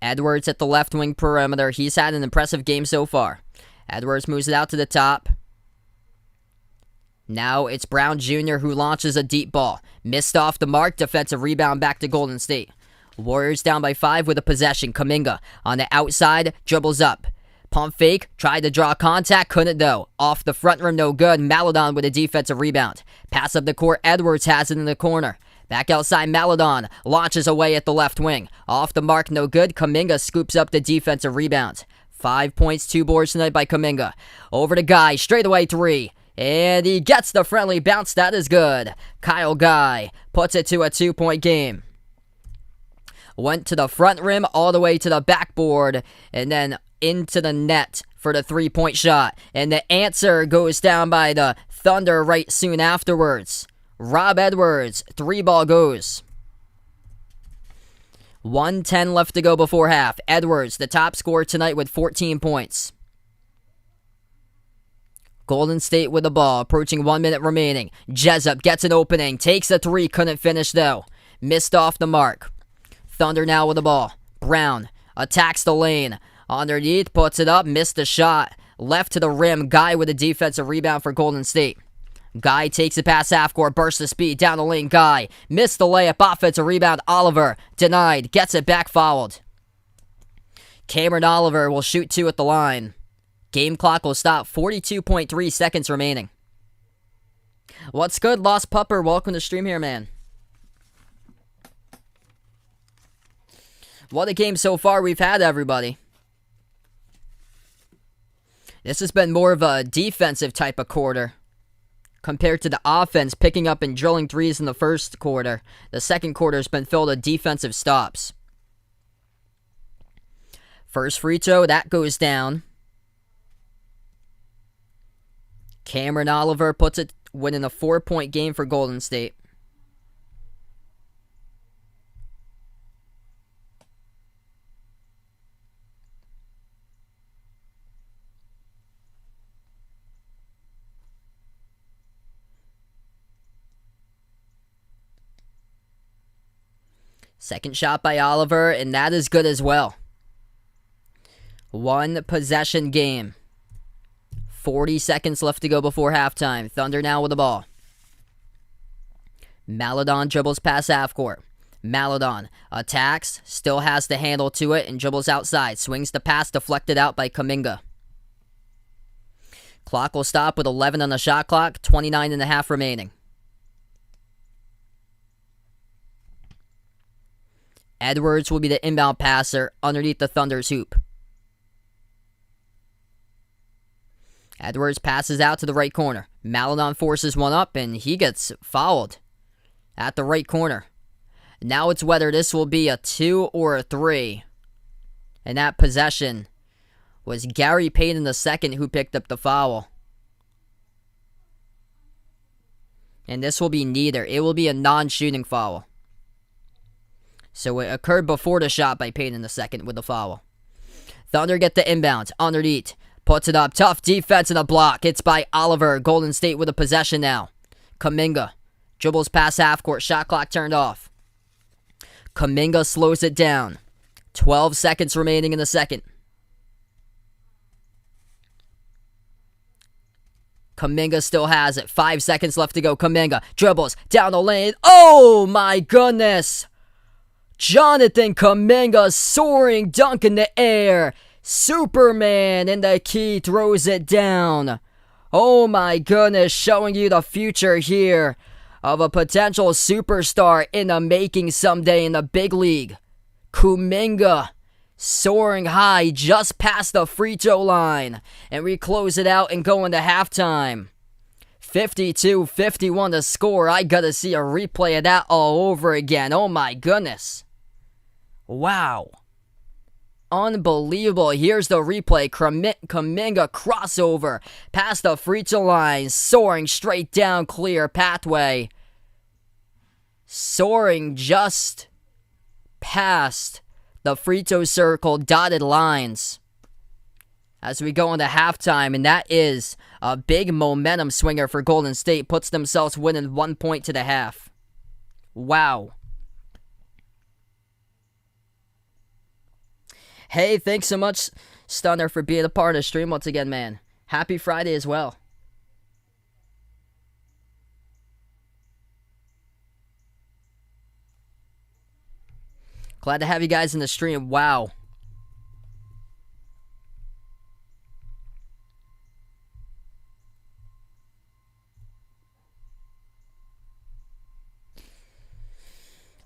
Edwards at the left wing perimeter. He's had an impressive game so far. Edwards moves it out to the top. Now it's Brown Jr. who launches a deep ball. Missed off the mark. Defensive rebound back to Golden State. Warriors down by 5 with a possession. Kuminga on the outside. Dribbles up. Pump fake, tried to draw contact, couldn't though. Off the front rim, no good. Maledon with a defensive rebound. Pass up the court, Edwards has it in the corner. Back outside, Maledon launches away at the left wing. Off the mark, no good. Kuminga scoops up the defensive rebound. 5 points, 2 boards tonight by Kuminga. Over to Guy, straight away 3. And he gets the friendly bounce, that is good. Kyle Guy puts it to a 2-point game. Went to the front rim, all the way to the backboard, and then into the net for the 3-point shot. And the answer goes down by the Thunder right soon afterwards. Rob Edwards, 3-ball goes. 1:10 left to go before half. Edwards, the top scorer tonight with 14 points. Golden State with the ball, approaching 1 minute remaining. Jessup gets an opening, takes a 3, couldn't finish though. Missed off the mark. Thunder now with the ball. Brown attacks the lane. Underneath, puts it up, missed the shot. Left to the rim, Guy with a defensive rebound for Golden State. Guy takes it past half court, bursts of speed, down the lane, Guy. Missed the layup, offensive rebound, Oliver. Denied, gets it back, fouled. Cameron Oliver will shoot 2 at the line. Game clock will stop, 42.3 seconds remaining. What's good, Lost Pupper? Welcome to the stream here, man. What a game so far we've had, everybody. This has been more of a defensive type of quarter compared to the offense picking up and drilling threes in the first quarter. The second quarter has been filled with defensive stops. First free throw, that goes down. Cameron Oliver puts it, winning a 4-point game for Golden State. Second shot by Oliver, and that is good as well. 1 possession game. 40 seconds left to go before halftime. Thunder now with the ball. Maledon dribbles past half court. Maledon attacks, still has the handle to it, and dribbles outside. Swings the pass, deflected out by Kuminga. Clock will stop with 11 on the shot clock, 29.5 remaining. Edwards will be the inbound passer underneath the Thunder's hoop. Edwards passes out to the right corner. Maledon forces one up, and he gets fouled at the right corner. Now it's whether this will be a 2 or a 3. And that possession was Gary Payton II who picked up the foul. And this will be neither. It will be a non-shooting foul. So it occurred before the shot by Payton II with the foul. Thunder get the inbound underneath. Puts it up. Tough defense and a block. It's by Oliver. Golden State with a possession now. Kuminga dribbles past half court. Shot clock turned off. Kuminga slows it down. 12 seconds remaining in the second. Kuminga still has it. 5 seconds left to go. Kuminga dribbles down the lane. Oh my goodness. Jonathan Kuminga soaring dunk in the air. Superman in the key throws it down. Oh my goodness, showing you the future here of a potential superstar in the making someday in the big league. Kuminga soaring high just past the free throw line. And we close it out and go into halftime. 52-51 to score. I gotta see a replay of that all over again. Oh my goodness. Wow. Unbelievable. Here's the replay. Kuminga crossover past the free throw line. Soaring straight down clear pathway. Soaring just past the free throw circle dotted lines. As we go into halftime, and that is a big momentum swinger for Golden State. Puts themselves winning 1 point to the half. Wow. Hey, thanks so much, Stunner, for being a part of the stream once again, man. Happy Friday as well. Glad to have you guys in the stream. Wow.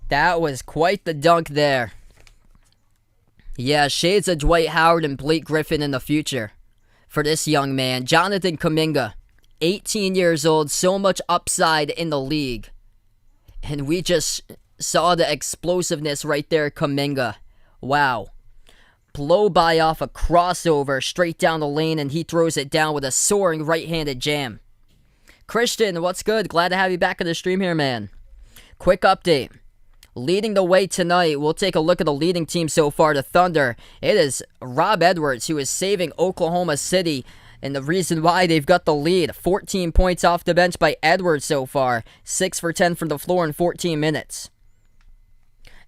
That was quite the dunk there. Yeah, shades of Dwight Howard and Blake Griffin in the future for this young man. Jonathan Kuminga, 18 years old, so much upside in the league. And we just saw the explosiveness right there, Kuminga. Wow. Blow by off a crossover straight down the lane, and he throws it down with a soaring right-handed jam. Christian, what's good? Glad to have you back on the stream here, man. Quick update. Leading the way tonight, we'll take a look at the leading team so far, the Thunder. It is Rob Edwards who is saving Oklahoma City, and the reason why they've got the lead. 14 points off the bench by Edwards so far. 6 for 10 from the floor in 14 minutes.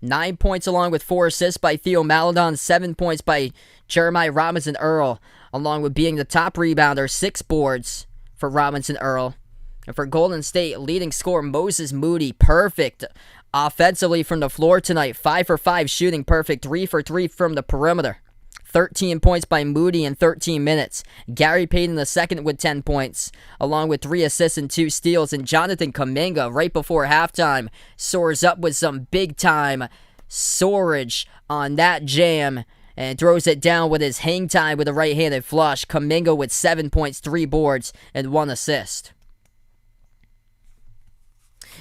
9 points along with 4 assists by Theo Maledon. 7 points by Jeremiah Robinson-Earl, along with being the top rebounder. 6 boards for Robinson-Earl. And for Golden State, leading scorer Moses Moody, perfect offensively from the floor tonight. 5 for 5 shooting, perfect. 3 for 3 from the perimeter. 13 points by Moody in 13 minutes. Gary Payton II with 10 points, along with 3 assists and 2 steals. And Jonathan Kuminga, right before halftime, soars up with some big-time soarage on that jam and throws it down with his hang time with a right-handed flush. Kuminga with 7 points, 3 boards, and 1 assist.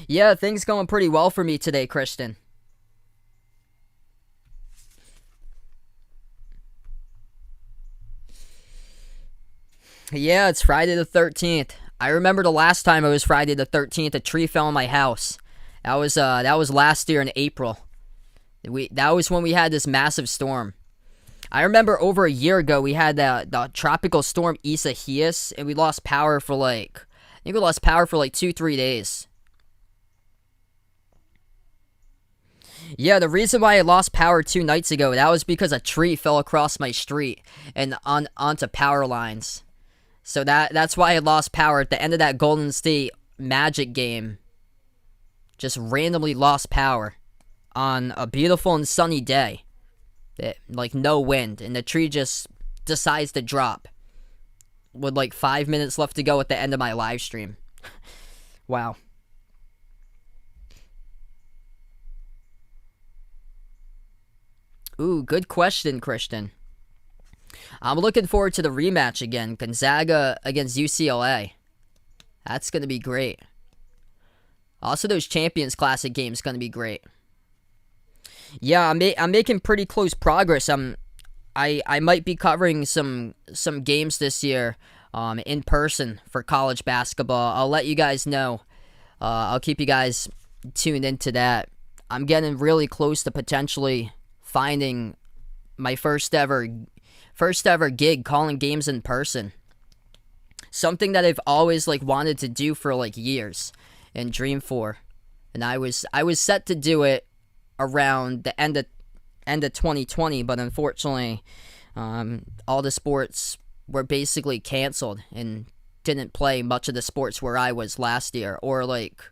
Yeah, things going pretty well for me today, Christian. Yeah, it's Friday the 13th. I remember the last time it was Friday the 13th, a tree fell on my house. That was last year in April. That was when we had this massive storm. I remember over a year ago we had the tropical storm Isaias, and we lost power for I think we lost power for 2-3 days. Yeah, the reason why I lost power 2 nights ago, that was because a tree fell across my street and onto power lines. So that's why I lost power at the end of that Golden State Magic game. Just randomly lost power on a beautiful and sunny day. No wind, and the tree just decides to drop with 5 minutes left to go at the end of my live stream. Wow. Ooh, good question, Christian. I'm looking forward to the rematch again. Gonzaga against UCLA. That's going to be great. Also, those Champions Classic games going to be great. Yeah, I'm making pretty close progress. I might be covering some games this year in person for college basketball. I'll let you guys know. I'll keep you guys tuned into that. I'm getting really close to potentially finding my first ever gig calling games in person. Something that I've always wanted to do for years and dreamed for. And I was set to do it around the end of 2020, but unfortunately all the sports were basically canceled, and didn't play much of the sports where I was last year, or like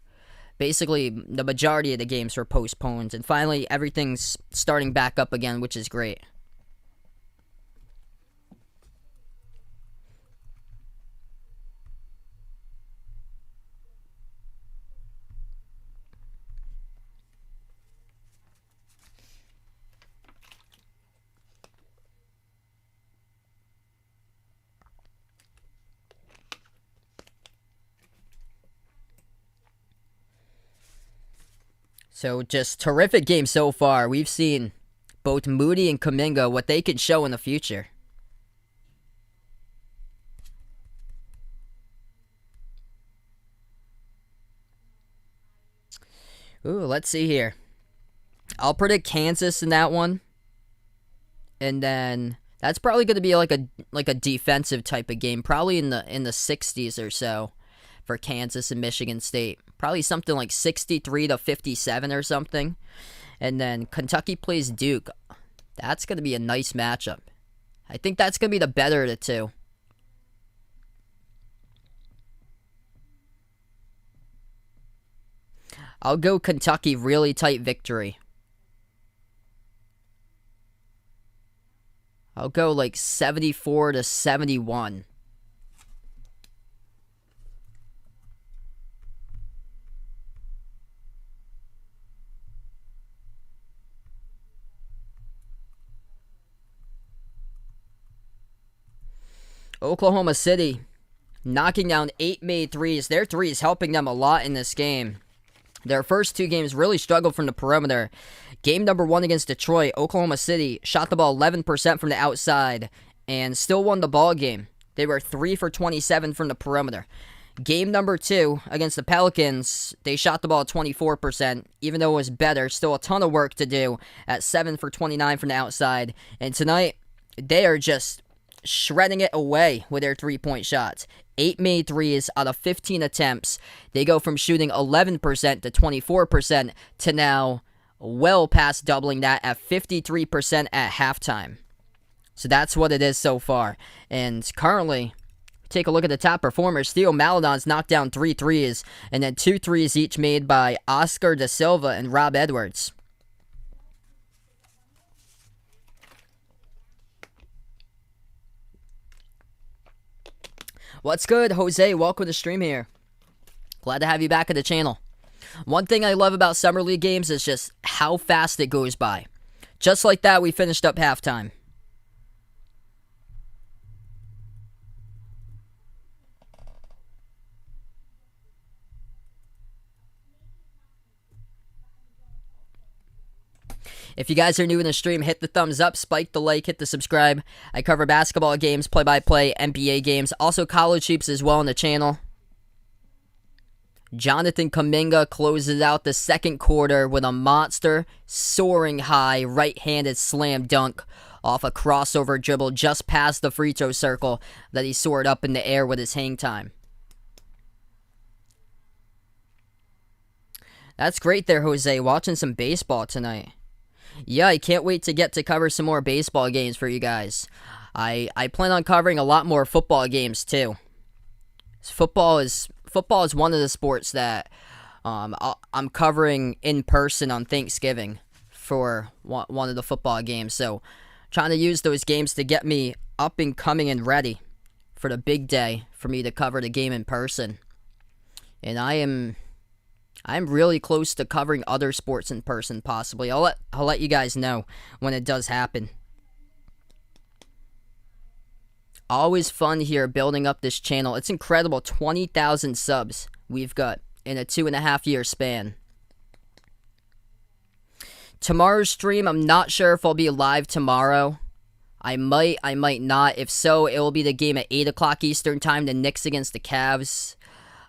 basically the majority of the games were postponed, and finally everything's starting back up again, which is great. So just terrific game so far. We've seen both Moody and Kuminga, what they can show in the future. Ooh, let's see here. I'll predict Kansas in that one. And then that's probably going to be like a defensive type of game, probably in the 60s or so for Kansas and Michigan State. Probably something like 63 to 57 or something. And then Kentucky plays Duke. That's going to be a nice matchup. I think that's going to be the better of the two. I'll go Kentucky, really tight victory. I'll go like 74 to 71. Oklahoma City knocking down 8 made threes. Their threes helping them a lot in this game. Their first two games really struggled from the perimeter. Game number 1 against Detroit, Oklahoma City shot the ball 11% from the outside and still won the ball game. They were 3 for 27 from the perimeter. Game number 2 against the Pelicans, they shot the ball 24%, even though it was better. Still a ton of work to do at 7 for 29 from the outside. And tonight, they are just shredding it away with their three-point shots. 8 made threes out of 15 attempts. They go from shooting 11% to 24% to now well past doubling that at 53% at halftime. So that's what it is so far. And currently, take a look at the top performers. Theo Maledon's knocked down 3 threes, and then 2 threes each made by Oscar Da Silva and Rob Edwards. What's good, Jose? Welcome to the stream here. Glad to have you back at the channel. One thing I love about Summer League games is just how fast it goes by. Just like that, we finished up halftime. If you guys are new in the stream, hit the thumbs up, spike the like, hit the subscribe. I cover basketball games, play-by-play, NBA games, also college hoops as well on the channel. Jonathan Kuminga closes out the second quarter with a monster, soaring high, right-handed slam dunk off a crossover dribble just past the free throw circle that he soared up in the air with his hang time. That's great there, Jose. Watching some baseball tonight. Yeah, I can't wait to get to cover some more baseball games for you guys. I plan on covering a lot more football games too. Football is one of the sports that I'm covering in person on Thanksgiving for one of the football games. So trying to use those games to get me up and coming and ready for the big day for me to cover the game in person. And I'm really close to covering other sports in person, possibly. I'll let you guys know when it does happen. Always fun here building up this channel. It's incredible, 20,000 subs we've got in a 2.5-year span. Tomorrow's stream, I'm not sure if I'll be live tomorrow. I might not. If so, it will be the game at 8 o'clock Eastern time, the Knicks against the Cavs.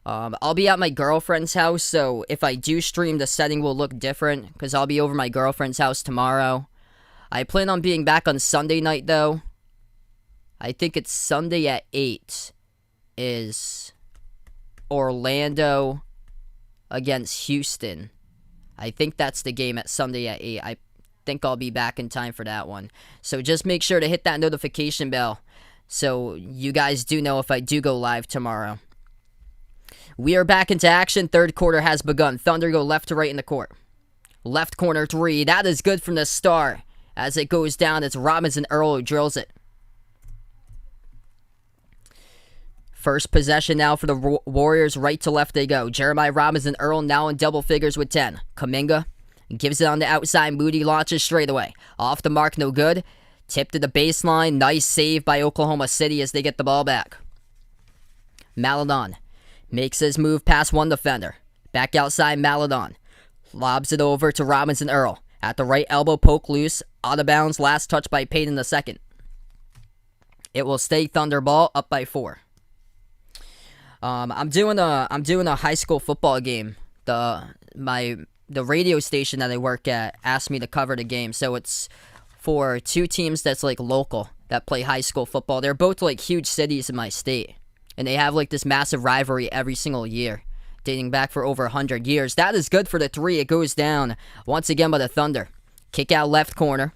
I'll be at my girlfriend's house, so if I do stream, the setting will look different, because I'll be over my girlfriend's house tomorrow. I plan on being back on Sunday night, though. I think it's Sunday at 8 is Orlando against Houston. I think that's the game at Sunday at 8. I think I'll be back in time for that one. So just make sure to hit that notification bell So you guys do know if I do go live tomorrow. We are back into action. Third quarter has begun. Thunder go left to right in the court. Left corner three. That is good from the start. As it goes down, it's Robinson Earl who drills it. First possession now for the Warriors. Right to left they go. Jeremiah Robinson Earl now in double figures with 10. Kuminga gives it on the outside. Moody launches straight away. Off the mark, no good. Tip to the baseline. Nice save by Oklahoma City as they get the ball back. Maladon makes his move past one defender. Back outside Maladon. Lobs it over to Robinson Earl. At the right elbow, poke loose. Out of bounds. Last touch by Payton II. It will stay Thunder ball up by 4. I'm doing a high school football game. The radio station that I work at asked me to cover the game, so it's for two teams that's like local that play high school football. They're both like huge cities in my state, and they have like this massive rivalry every single year, dating back for over 100 years. That is good for the 3. It goes down once again by the Thunder. Kick out left corner.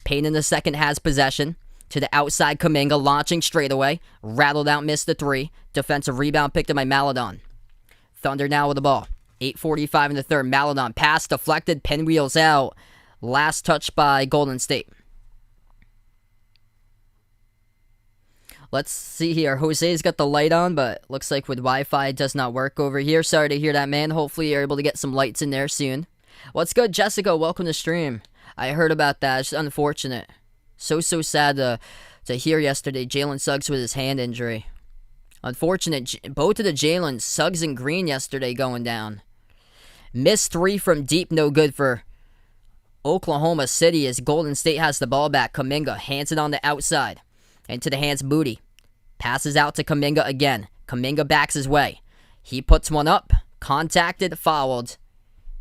Payton II has possession. To the outside, Kuminga launching straight away. Rattled out, missed the 3. Defensive rebound picked up by Maladon. Thunder now with the ball. 8:45 in the third. Maladon pass deflected, pinwheels out. Last touch by Golden State. Let's see here. Jose's got the light on, but looks like with Wi-Fi it does not work over here. Sorry to hear that, man. Hopefully you're able to get some lights in there soon. What's good, Jessica? Welcome to stream. I heard about that. It's unfortunate. So sad to hear yesterday. Jalen Suggs with his hand injury. Unfortunate. Both of the Jalen Suggs and Green yesterday going down. Missed 3 from deep. No good for Oklahoma City as Golden State has the ball back. Kuminga hands it on the outside. Into the hands Moody. Passes out to Kuminga again. Kuminga backs his way. He puts one up. Contacted. Fouled.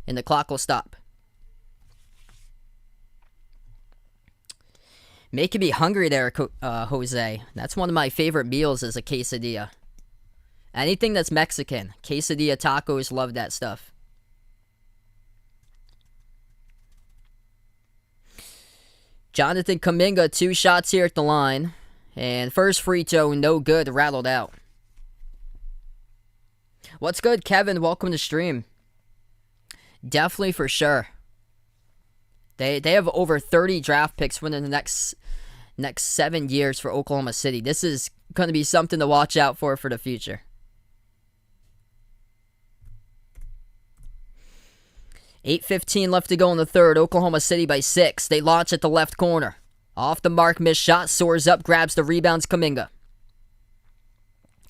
And the clock will stop. Making me hungry there, Jose. That's one of my favorite meals is a quesadilla. Anything that's Mexican. Quesadilla, tacos, love that stuff. Jonathan Kuminga, 2 shots here at the line. And first free throw, no good, rattled out. What's good, Kevin? Welcome to stream. Definitely for sure. They have over 30 draft picks within the next 7 years for Oklahoma City. This is going to be something to watch out for the future. 8:15 left to go in the third. Oklahoma City by 6. They launch at the left corner. Off the mark, missed shot. Soars up, grabs the rebounds. Kuminga.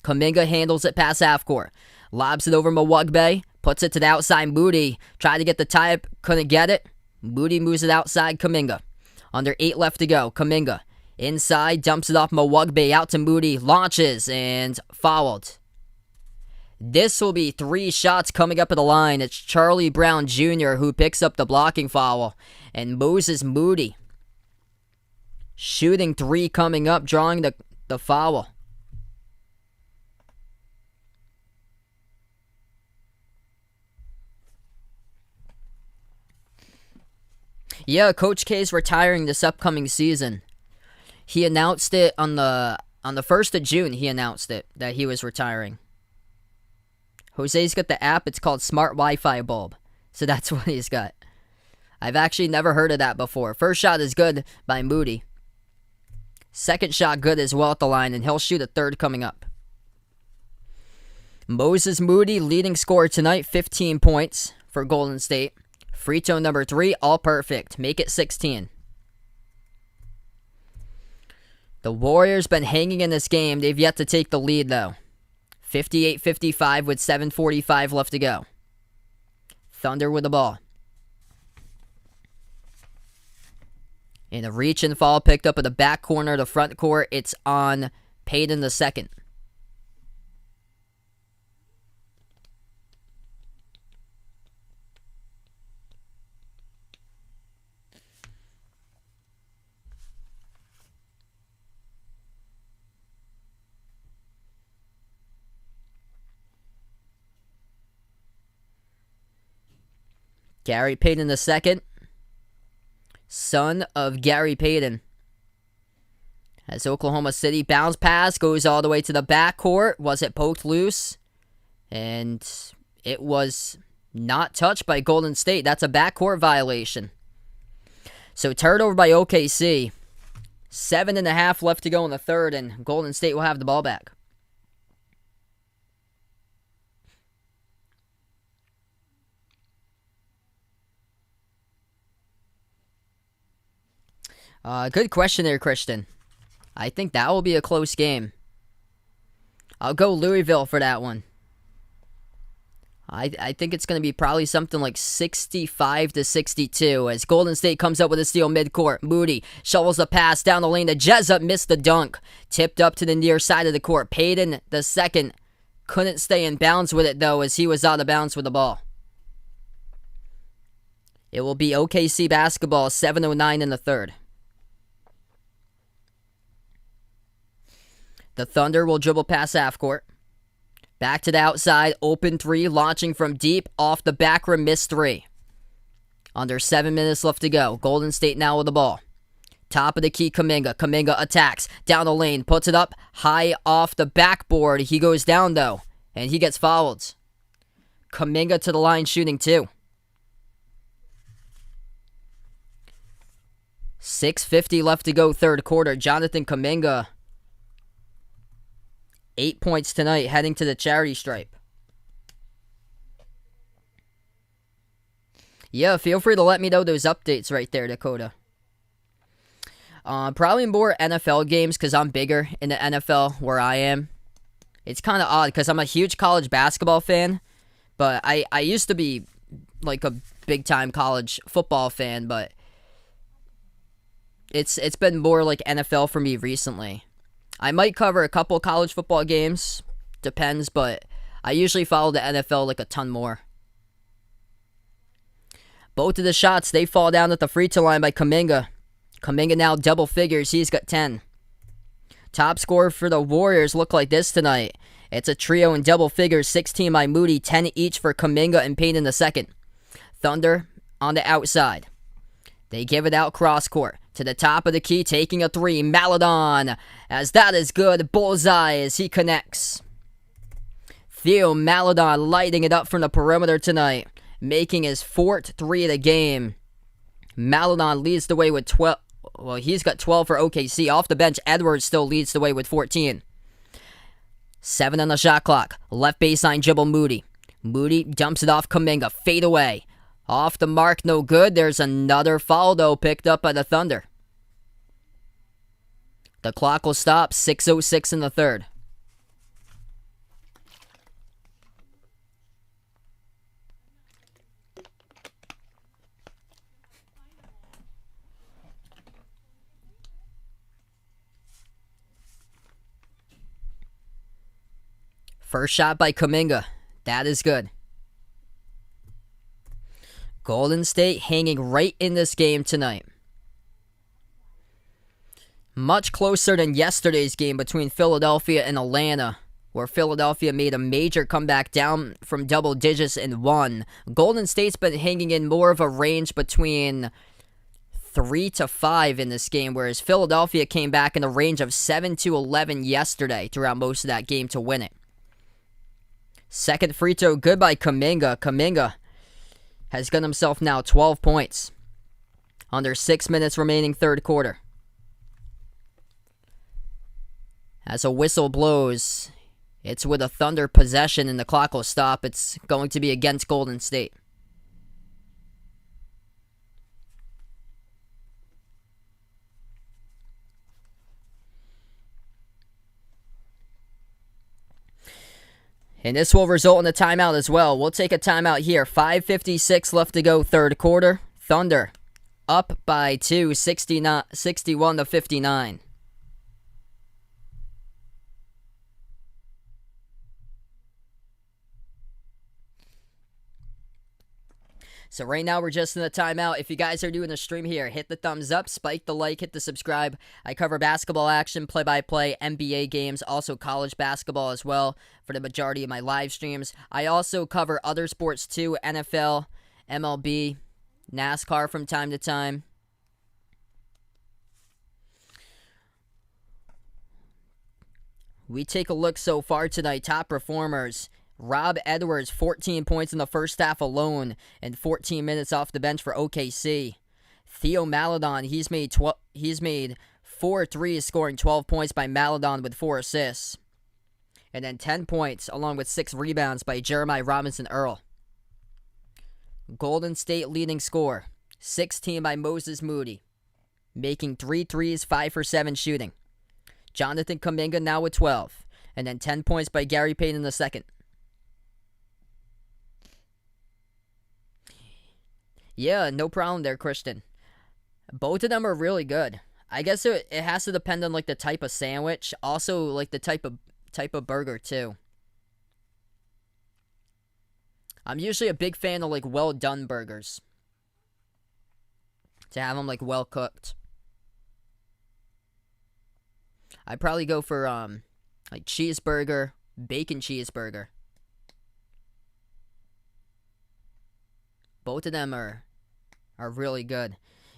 Kuminga handles it past half court. Lobs it over Mwugbe. Puts it to the outside. Moody tried to get the tie-up. Couldn't get it. Moody moves it outside. Kuminga. Under 8 left to go. Kuminga. Inside. Dumps it off Mwugbe. Out to Moody. Launches. And fouled. This will be 3 shots coming up at the line. It's Charlie Brown Jr. who picks up the blocking foul. And Moses Moody. Shooting 3 coming up. Drawing the foul. Yeah, Coach K is retiring this upcoming season. He announced it on the 1st of June. He announced it that he was retiring. Jose's got the app. It's called Smart Wi-Fi Bulb. So that's what he's got. I've actually never heard of that before. First shot is good by Moody. Second shot good as well at the line, and he'll shoot a third coming up. Moses Moody, leading scorer tonight, 15 points for Golden State. Free throw number 3, all perfect. Make it 16. The Warriors been hanging in this game. They've yet to take the lead, though. 58-55 with 7:45 left to go. Thunder with the ball. And a reach and fall picked up at the back corner of the front court. It's on Payton II. Gary Payton II, son of Gary Payton, As Oklahoma City bounce pass goes all the way to the backcourt. Was it poked loose? And it was not touched by Golden State. That's a backcourt violation. So turned over by OKC. 7.5 left to go in the third, and Golden State will have the ball back. Good question there, Christian. I think that will be a close game. I'll go Louisville for that one. I think it's going to be probably something like 65-62 as Golden State comes up with a steal midcourt. Moody shovels the pass down the lane to Jessup, missed the dunk. Tipped up to the near side of the court. Payton, the second, couldn't stay in bounds with it, though, as he was out of bounds with the ball. It will be OKC basketball, 7:09 in the third. The Thunder will dribble past half court. Back to the outside, open three, launching from deep, off the back rim, missed three. Under 7 minutes left to go. Golden State now with the ball. Top of the key, Kuminga. Kuminga attacks, down the lane, puts it up, high off the backboard. He goes down, though, and he gets fouled. Kuminga to the line, shooting two. 6:50 left to go, third quarter. Jonathan Kuminga, 8 points tonight, heading to the charity stripe. Yeah, feel free to let me know those updates right there, Dakota. Probably more NFL games because I'm bigger in the NFL where I am. It's kind of odd because I'm a huge college basketball fan, but I used to be like a big-time college football fan, but it's been more like NFL for me recently. I might cover a couple college football games, depends, but I usually follow the NFL like a ton more. Both of the shots, they fall down at the free throw line by Kuminga. Kuminga now double figures, he's got 10. Top scorer for the Warriors look like this tonight. It's a trio in double figures, 16 by Moody, 10 each for Kuminga and Payton the second. Thunder on the outside. They give it out cross court. To the top of the key, taking a three. Maledon, as that is good. Bullseye as he connects. Theo Maledon lighting it up from the perimeter tonight, making his fourth three of the game. Maledon leads the way with 12. Well, he's got 12 for OKC. Off the bench, Edwards still leads the way with 14. 7 on the shot clock. Left baseline dribble Moody. Moody dumps it off Kuminga. Fade away. Off the mark, no good. There's another foul, though, picked up by the Thunder. The clock will stop. 6:06 in the third. First shot by Kuminga. That is good. Golden State hanging right in this game tonight. Much closer than yesterday's game between Philadelphia and Atlanta, where Philadelphia made a major comeback down from double digits and won. Golden State's been hanging in more of a range between 3 to 5 in this game, whereas Philadelphia came back in a range of 7 to 11 yesterday throughout most of that game to win it. Second free throw, good by Kuminga. Kuminga has got himself now 12 points. Under 6 minutes remaining third quarter. As a whistle blows, it's with a Thunder possession and the clock will stop. It's going to be against Golden State. And this will result in a timeout as well. We'll take a timeout here. 5:56 left to go, third quarter. Thunder up by 2, 61 to 59. So right now we're just in the timeout. If you guys are doing the stream here, hit the thumbs up, spike the like, hit the subscribe. I cover basketball action, play-by-play, NBA games, also college basketball as well for the majority of my live streams. I also cover other sports too, NFL, MLB, NASCAR from time to time. we take a look so far tonight. Top performers. Rob Edwards, 14 points in the first half alone and 14 minutes off the bench for OKC. Theo Maledon, he's made 4 threes, scoring 12 points by Maledon with 4 assists. And then 10 points along with 6 rebounds by Jeremiah Robinson Earl. Golden State leading scorer, 16 by Moses Moody, making 3 threes, 5 for 7 shooting. Jonathan Kuminga now with 12. And then 10 points by Gary Payton II. Yeah, no problem there, Christian. Both of them are really good. I guess it has to depend on like the type of sandwich, also like the type of burger too. I'm usually a big fan of like well done burgers. To have them like well cooked. I'd probably go for like cheeseburger, bacon cheeseburger. Both of them are really good.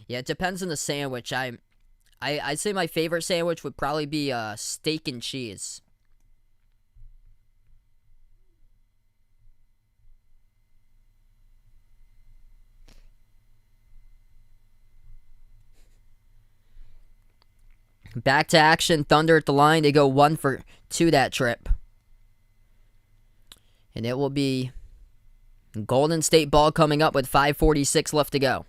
Yeah, it depends on the sandwich. I'd say my favorite sandwich would probably be steak and cheese. Back to action. Thunder at the line. They go 1 for 2 that trip. And it will be Golden State ball coming up with 5:46 left to go.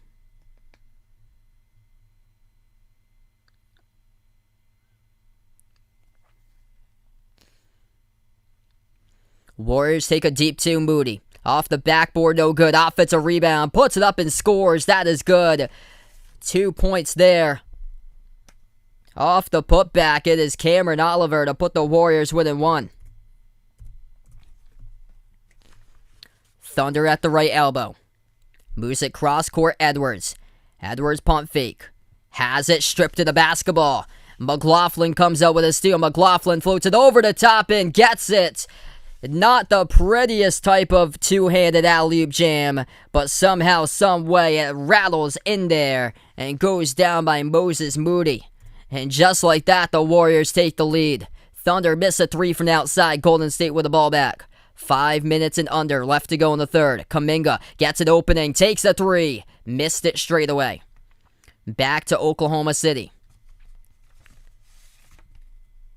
Warriors take a deep 2. Moody. Off the backboard, no good. Offensive rebound. Puts it up and scores. That is good. 2 points there. Off the putback, it is Cameron Oliver to put the Warriors within 1. Thunder at the right elbow. Moves it cross court, Edwards. Edwards pump fake. Has it, stripped to the basketball. McLaughlin comes out with a steal. McLaughlin floats it over the top and gets it. Not the prettiest type of two-handed alley-oop jam, but somehow, some way, it rattles in there and goes down by Moses Moody. And just like that, the Warriors take the lead. Thunder miss a 3 from the outside. Golden State with the ball back. 5 minutes and under left to go in the third. Kuminga gets an opening, takes a 3. Missed it straight away. Back to Oklahoma City.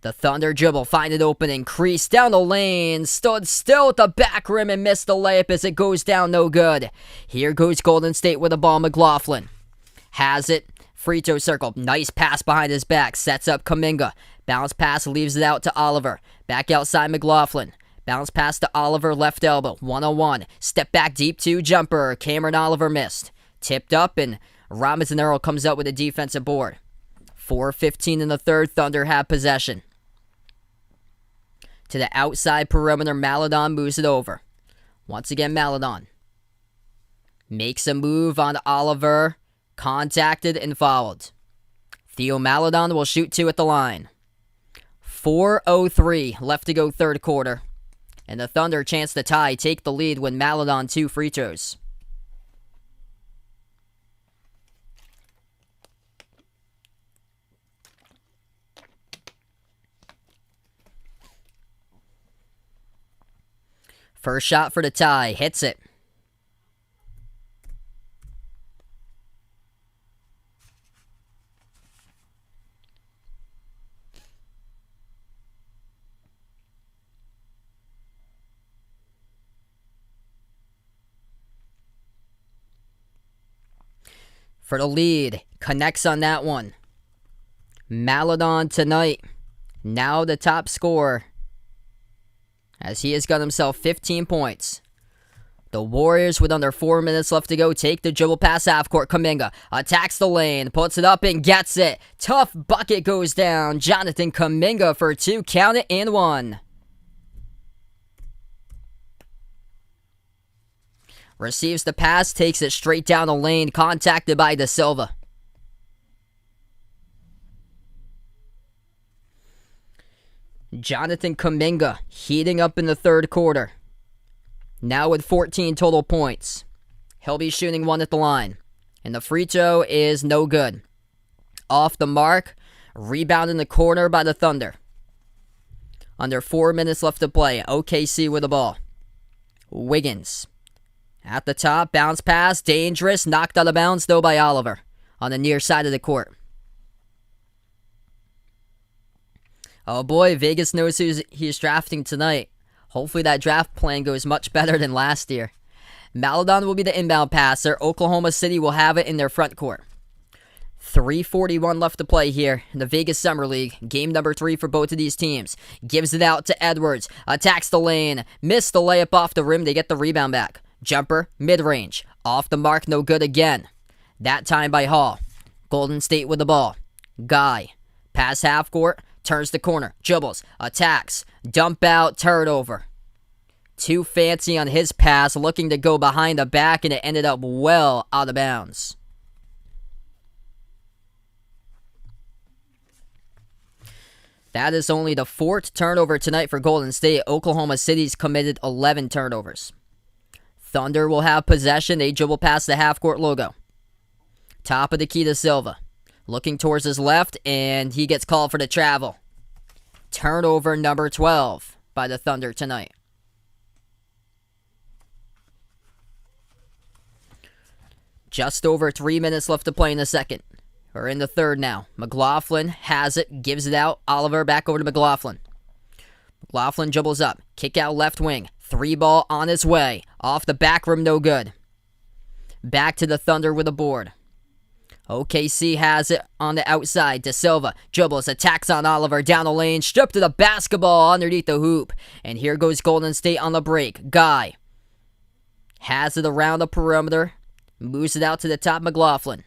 The Thunder dribble, find an opening, crease down the lane, stood still at the back rim and missed the layup as it goes down, no good. Here goes Golden State with the ball. McLaughlin has it, free throw circle, nice pass behind his back, sets up Kuminga. Bounce pass, leaves it out to Oliver. Back outside McLaughlin. Bounce pass to Oliver, left elbow, 1-on-1. Step back deep 2 jumper, Cameron Oliver missed. Tipped up and Robinson Earl comes out with a defensive board. 4:15 in the third, Thunder have possession. To the outside perimeter, Maledon moves it over. Once again, Maledon makes a move on Oliver, contacted and fouled. Theo Maledon will shoot 2 at the line. 4:03 left to go third quarter. And the Thunder chance to tie, take the lead when Maledon 2 free throws. First shot for the tie. Hits it. For the lead. Connects on that one. Maledon tonight. Now the top scorer, as he has got himself 15 points. The Warriors, with under 4 minutes left to go, take the dribble pass half court. Kuminga attacks the lane, puts it up and gets it. Tough bucket goes down. Jonathan Kuminga for 2, count it, and 1. Receives the pass, takes it straight down the lane, contacted by De Silva. Jonathan Kuminga heating up in the third quarter. Now with 14 total points. He'll be shooting 1 at the line. And the free throw is no good. Off the mark. Rebound in the corner by the Thunder. Under 4 minutes left to play. OKC with the ball. Wiggins. At the top, bounce pass, dangerous, knocked out of bounds though by Oliver on the near side of the court. Oh boy, Vegas knows who he's drafting tonight. Hopefully that draft plan goes much better than last year. Maledon will be the inbound passer. Oklahoma City will have it in their front court. 3:41 left to play here in the Vegas Summer League. Game number 3 for both of these teams. Gives it out to Edwards. Attacks the lane. Missed the layup off the rim. They get the rebound back. Jumper, mid-range. Off the mark, no good again. That time by Hall. Golden State with the ball. Guy. Pass half court. Turns the corner. Dribbles. Attacks. Dump out. Turnover. Too fancy on his pass. Looking to go behind the back, and it ended up well out of bounds. That is only the 4th turnover tonight for Golden State. Oklahoma City's committed 11 turnovers. Thunder will have possession. They dribble past the half-court logo. Top of the key to Silva. Looking towards his left, and he gets called for the travel. Turnover number 12 by the Thunder tonight. Just over 3 minutes left to play in the second. We're in the third now. McLaughlin has it, gives it out. Oliver back over to McLaughlin. McLaughlin dribbles up. Kick out left wing. 3-ball on its way. Off the back rim, no good. Back to the Thunder with a board. OKC has it on the outside. De Silva dribbles, attacks on Oliver down the lane. Stripped of the basketball underneath the hoop. And here goes Golden State on the break. Guy has it around the perimeter. Moves it out to the top. McLaughlin.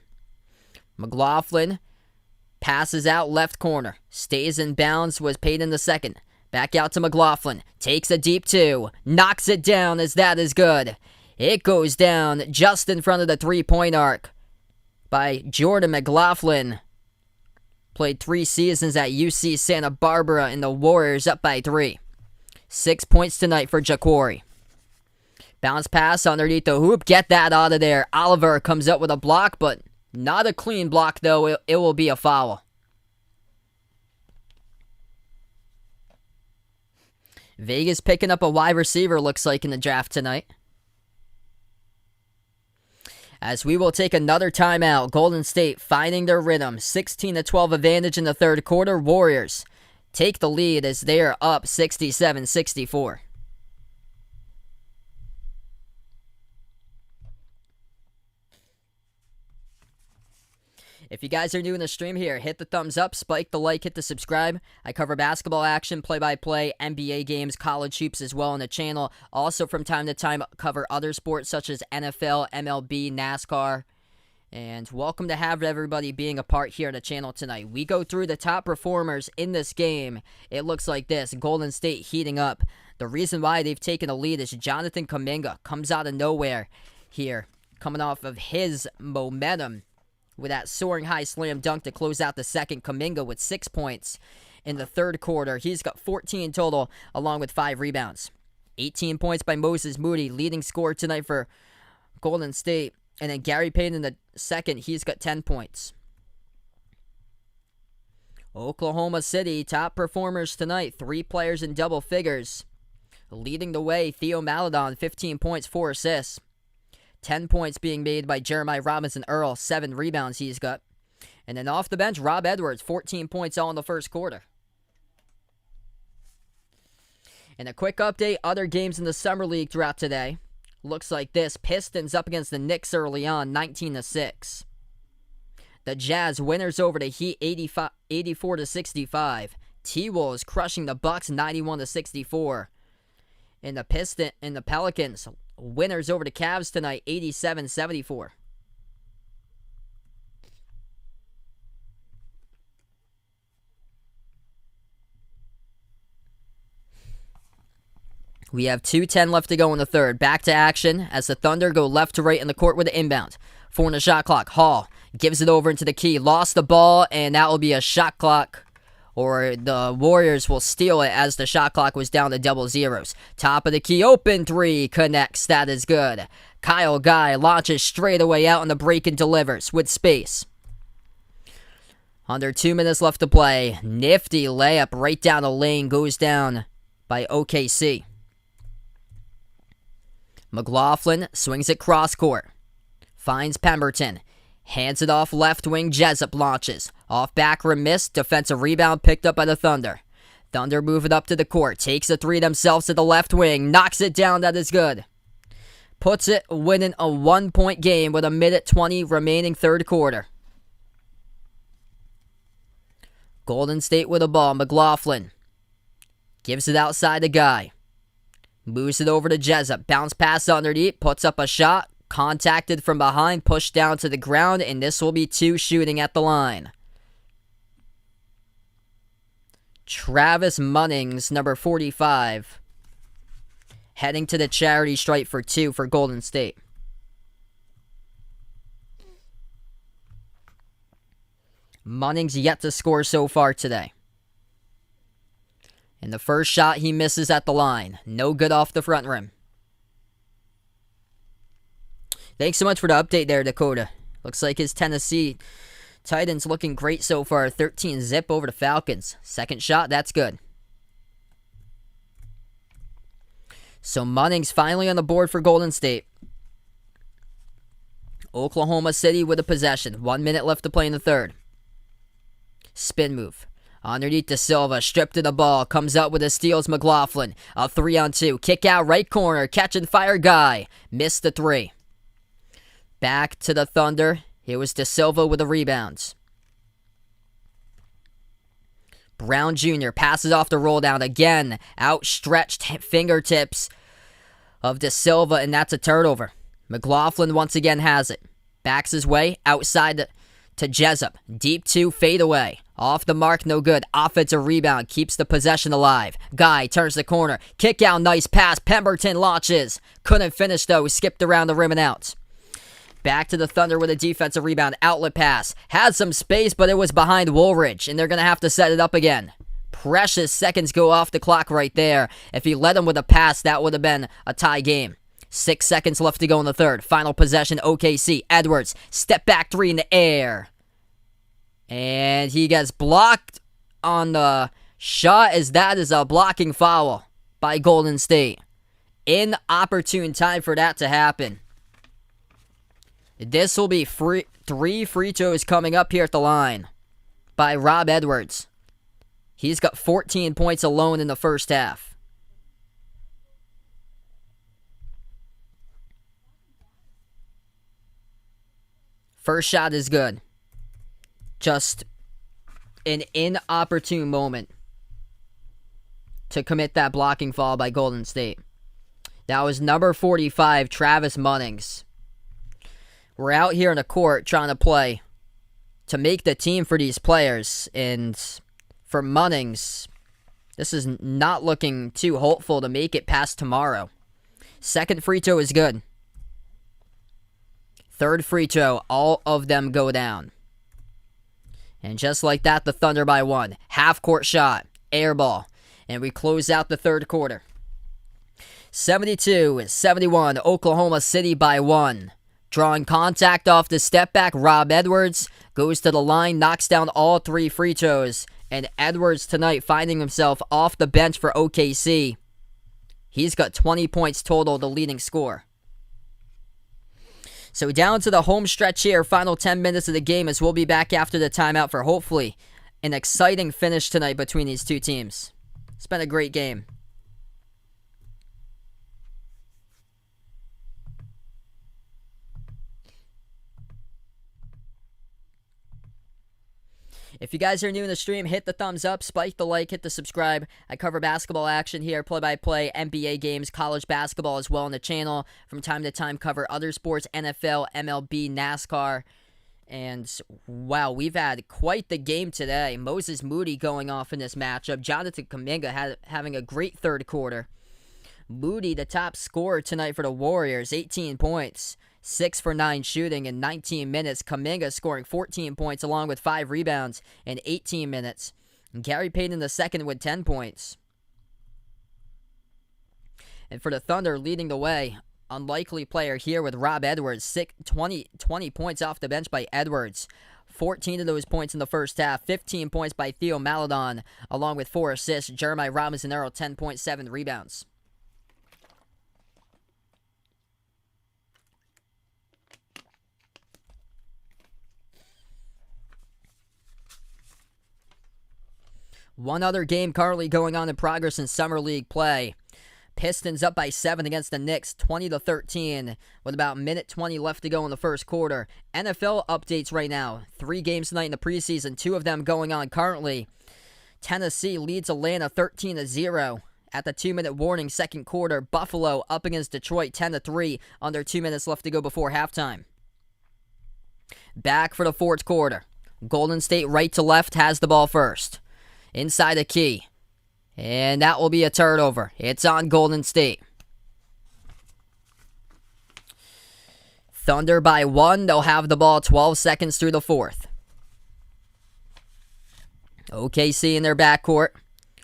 McLaughlin passes out left corner. Stays in bounds. Was paid in the second. Back out to McLaughlin. Takes a deep 2. Knocks it down as that is good. It goes down just in front of the 3-point arc by Jordan McLaughlin. Played 3 seasons at UC Santa Barbara, and the Warriors up by 3. 6 points tonight for Ja'Cory. Bounce pass underneath the hoop. Get that out of there. Oliver comes up with a block, but not a clean block, though. It will be a foul. Vegas picking up a wide receiver, looks like, in the draft tonight. As we will take another timeout. Golden State finding their rhythm. 16-12 advantage in the third quarter. Warriors take the lead as they are up 67-64. If you guys are new in the stream here, hit the thumbs up, spike the like, hit the subscribe. I cover basketball action, play-by-play, NBA games, college hoops as well on the channel. Also, from time to time, cover other sports such as NFL, MLB, NASCAR. And welcome to have everybody being a part here on the channel tonight. We go through the top performers in this game. It looks like this. Golden State heating up. The reason why they've taken a lead is Jonathan Kuminga comes out of nowhere here, coming off of his momentum with that soaring high slam dunk to close out the second. Kuminga with 6 points in the third quarter. He's got 14 total, along with 5 rebounds. 18 points by Moses Moody, leading scorer tonight for Golden State. And then Gary Payton in the second, he's got 10 points. Oklahoma City, top performers tonight. 3 players in double figures. Leading the way, Theo Maledon, 15 points, 4 assists. 10 points being made by Jeremiah Robinson-Earl. 7 rebounds he's got. And then off the bench, Rob Edwards, 14 points all in the first quarter. And a quick update, other games in the Summer League throughout today. Looks like this. Pistons up against the Knicks early on, 19-6. The Jazz winners over the Heat, 84-65. T-Wolves crushing the Bucks, 91-64. And the Pelicans winners over the Cavs tonight, 87-74. We have 2:10 left to go in the third. Back to action as the Thunder go left to right in the court with the inbound. 4 on the shot clock. Hall gives it over into the key. Lost the ball, and that will be a shot clock. Or the Warriors will steal it as the shot clock was down to double zeros. Top of the key, open 3, connects, that is good. Kyle Guy launches straight away out on the break and delivers with space. Under 2 minutes left to play. Nifty layup right down the lane. Goes down by OKC. McLaughlin swings it cross court. Finds Pemberton. Hands it off left wing. Jessup launches. Off back rim miss. Defensive rebound picked up by the Thunder. Thunder move it up to the court. Takes the three themselves to the left wing. Knocks it down. That is good. Puts it winning a 1-point game with 1:20 remaining third quarter. Golden State with the ball. McLaughlin gives it outside the guy. Moves it over to Jessup. Bounce pass underneath. Puts up a shot. Contacted from behind. Pushed down to the ground. And this will be 2 shooting at the line. Travis Munnings, number 45. Heading to the charity stripe for 2 for Golden State. Munnings yet to score so far today. And the first shot he misses at the line. No good off the front rim. Thanks so much for the update there, Dakota. Looks like his Tennessee Titans looking great so far. 13 zip over the Falcons. Second shot, that's good. So Munnings finally on the board for Golden State. Oklahoma City with a possession. 1 minute left to play in the third. Spin move. Underneath De Silva. Stripped to the ball. Comes out with a steals McLaughlin. A 3-on-2. Kick out right corner. Catch and fire guy. Missed the 3. Back to the Thunder. It was De Silva with the rebounds. Brown Jr. passes off the roll down again. Outstretched fingertips of De Silva, and that's a turnover. McLaughlin once again has it. Backs his way outside to Jessup. Deep 2, fade away. Off the mark, no good. Offensive rebound, keeps the possession alive. Guy turns the corner. Kick out, nice pass. Pemberton launches. Couldn't finish though. Skipped around the rim and out. Back to the Thunder with a defensive rebound. Outlet pass. Had some space, but it was behind Woolridge, and they're going to have to set it up again. Precious seconds go off the clock right there. If he led him with a pass, that would have been a tie game. 6 seconds left to go in the third. Final possession, OKC. Edwards, step back 3 in the air. And he gets blocked on the shot, as that is a blocking foul by Golden State. Inopportune time for that to happen. This will be 3 free throws coming up here at the line by Rob Edwards. He's got 14 points alone in the first half. First shot is good. Just an inopportune moment to commit that blocking foul by Golden State. That was number 45, Travis Munnings. We're out here in the court trying to play to make the team for these players. And for Munnings, this is not looking too hopeful to make it past tomorrow. Second free throw is good. Third free throw, all of them go down. And just like that, the Thunder by 1. Half-court shot, air ball. And we close out the third quarter. 72-71, Oklahoma City by 1. Drawing contact off the step back, Rob Edwards goes to the line, knocks down all 3 free throws. And Edwards tonight finding himself off the bench for OKC. He's got 20 points total, the leading scorer. So down to the home stretch here, final 10 minutes of the game, as we'll be back after the timeout for hopefully an exciting finish tonight between these two teams. It's been a great game. If you guys are new in the stream, hit the thumbs up, spike the like, hit the subscribe. I cover basketball action here, play-by-play, NBA games, college basketball as well on the channel. From time to time, cover other sports, NFL, MLB, NASCAR. And, wow, we've had quite the game today. Moses Moody going off in this matchup. Jonathan Kuminga having a great third quarter. Moody, the top scorer tonight for the Warriors, 18 points. 6 for 9 shooting in 19 minutes. Kuminga scoring 14 points along with 5 rebounds in 18 minutes. And Gary Payton II with 10 points. And for the Thunder, leading the way, unlikely player here with Rob Edwards. 20 points off the bench by Edwards. 14 of those points in the first half. 15 points by Theo Maledon, along with 4 assists. Jeremiah Robinson-Earl, 10.7 rebounds. One other game currently going on in progress in Summer League play. Pistons up by 7 against the Knicks, 20-13, with about minute 20 left to go in the first quarter. NFL updates right now. 3 games tonight in the preseason, 2 of them going on currently. Tennessee leads Atlanta 13-0 at the 2-minute warning second quarter. Buffalo up against Detroit 10-3, under 2 minutes left to go before halftime. Back for the fourth quarter. Golden State right to left has the ball first. Inside the key. And that will be a turnover. It's on Golden State. Thunder by 1. They'll have the ball 12 seconds through the fourth. OKC in their backcourt.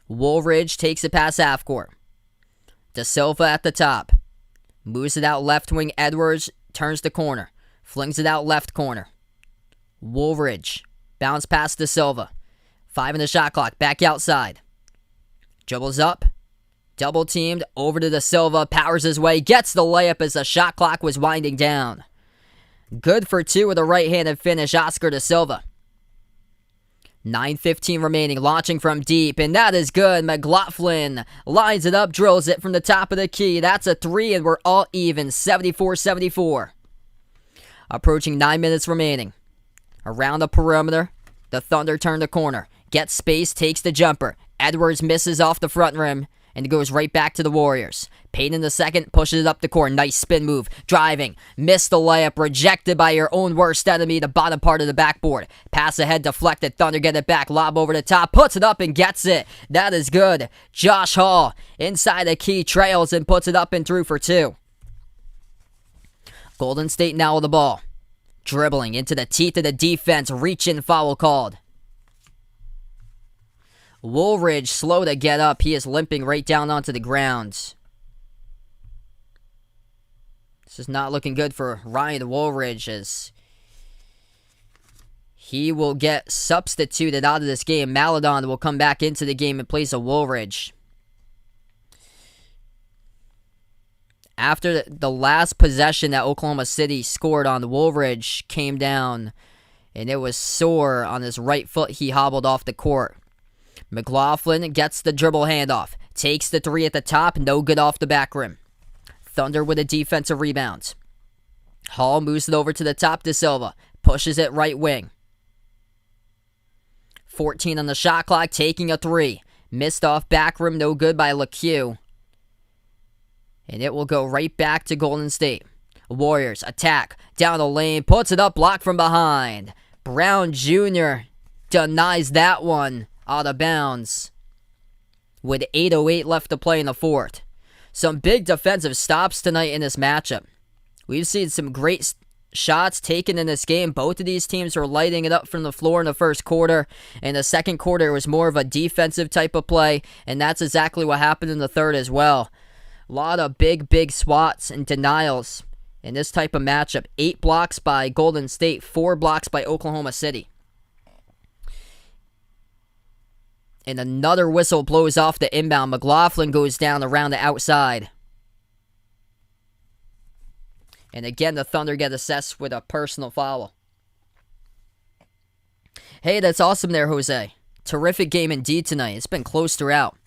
Woolridge takes it past half court. De Silva at the top. Moves it out left wing. Edwards turns the corner. Flings it out left corner. Woolridge. Bounce past De Silva. 5 in the shot clock. Back outside. Dribbles up. Double teamed. Over to De Silva. Powers his way. Gets the layup as the shot clock was winding down. Good for 2 with a right-handed finish. Oscar De Silva. 9:15 remaining. Launching from deep. And that is good. McLaughlin lines it up. Drills it from the top of the key. That's a 3 and we're all even. 74-74. Approaching 9 minutes remaining. Around the perimeter. The Thunder turn the corner. Gets space, takes the jumper. Edwards misses off the front rim and goes right back to the Warriors. Payne in the second, pushes it up the court. Nice spin move. Driving. Missed the layup. Rejected by your own worst enemy, the bottom part of the backboard. Pass ahead, deflected. Thunder get it back. Lob over the top. Puts it up and gets it. That is good. Josh Hall inside the key. Trails and puts it up and through for 2. Golden State now with the ball. Dribbling into the teeth of the defense. Reach-in foul called. Woolridge slow to get up. He is limping right down onto the ground. This is not looking good for Ryan Woolridge as he will get substituted out of this game. Maledon will come back into the game in place of Woolridge. After the last possession that Oklahoma City scored on, Woolridge came down and it was sore on his right foot. He hobbled off the court. McLaughlin gets the dribble handoff. Takes the 3 at the top. No good off the back rim. Thunder with a defensive rebound. Hall moves it over to the top. De Silva pushes it right wing. 14 on the shot clock. Taking a 3. Missed off back rim. No good by LeCue. And it will go right back to Golden State. Warriors attack. Down the lane. Puts it up. Blocked from behind. Brown Jr. denies that one. Out of bounds. With 8:08 left to play in the fourth. Some big defensive stops tonight in this matchup. We've seen some great shots taken in this game. Both of these teams were lighting it up from the floor in the first quarter. In the second quarter, it was more of a defensive type of play. And that's exactly what happened in the third as well. A lot of big swats and denials in this type of matchup. 8 blocks by Golden State. 4 blocks by Oklahoma City. And another whistle blows off the inbound. McLaughlin goes down around the outside. And again, the Thunder get assessed with a personal foul. Hey, that's awesome there, Jose. Terrific game indeed tonight. It's been close throughout.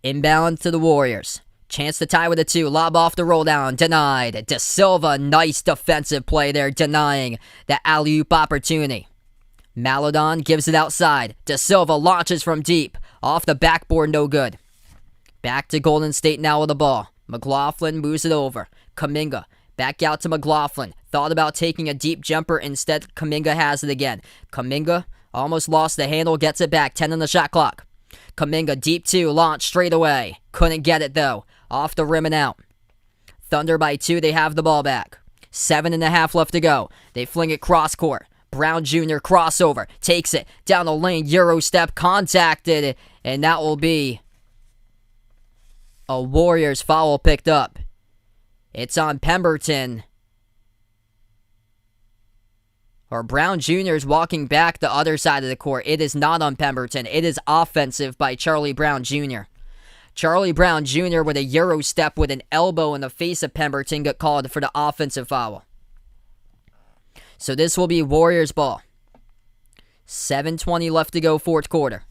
Inbound to the Warriors. Chance to tie with a 2. Lob off the roll down. Denied. De Silva, nice defensive play there, denying the alley-oop opportunity. Maledon gives it outside. De Silva launches from deep. Off the backboard, no good. Back to Golden State now with the ball. McLaughlin moves it over. Kuminga back out to McLaughlin. Thought about taking a deep jumper. Instead, Kuminga has it again. Kuminga almost lost the handle. Gets it back. 10 on the shot clock. Kuminga deep 2. Launch straight away. Couldn't get it though. Off the rim and out. Thunder by 2. They have the ball back. 7.5 left to go. They fling it cross court. Brown Jr. crossover. Takes it down the lane. Euro step. Contacted. And that will be a Warriors foul picked up. It's on Pemberton. Or Brown Jr. is walking back the other side of the court. It is not on Pemberton. It is offensive by Charlie Brown Jr. Charlie Brown Jr. with a Euro step with an elbow in the face of Pemberton got called for the offensive foul. So this will be Warriors ball. 7:20 left to go, fourth quarter.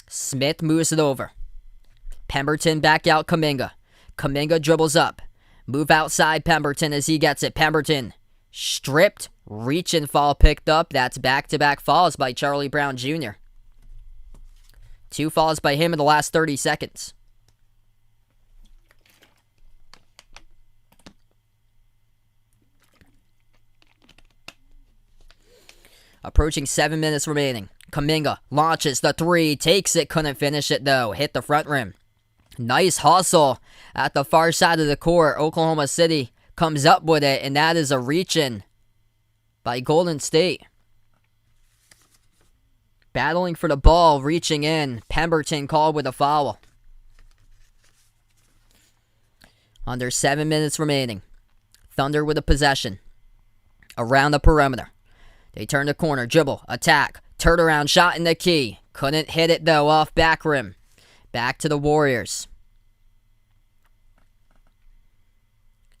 Smith moves it over. Pemberton back out Kuminga. Kuminga dribbles up. Move outside Pemberton as he gets it. Pemberton stripped. Reach and fall picked up. That's back-to-back fouls by Charlie Brown Jr. 2 fouls by him in the last 30 seconds. Approaching 7 minutes remaining. Kuminga launches the 3, takes it, couldn't finish it though. Hit the front rim. Nice hustle at the far side of the court. Oklahoma City comes up with it, and that is a reach-in by Golden State. Battling for the ball, reaching in. Pemberton called with a foul. Under 7 minutes remaining. Thunder with a possession. Around the perimeter. They turn the corner, dribble, attack, turnaround shot in the key. Couldn't hit it though, off back rim. Back to the Warriors.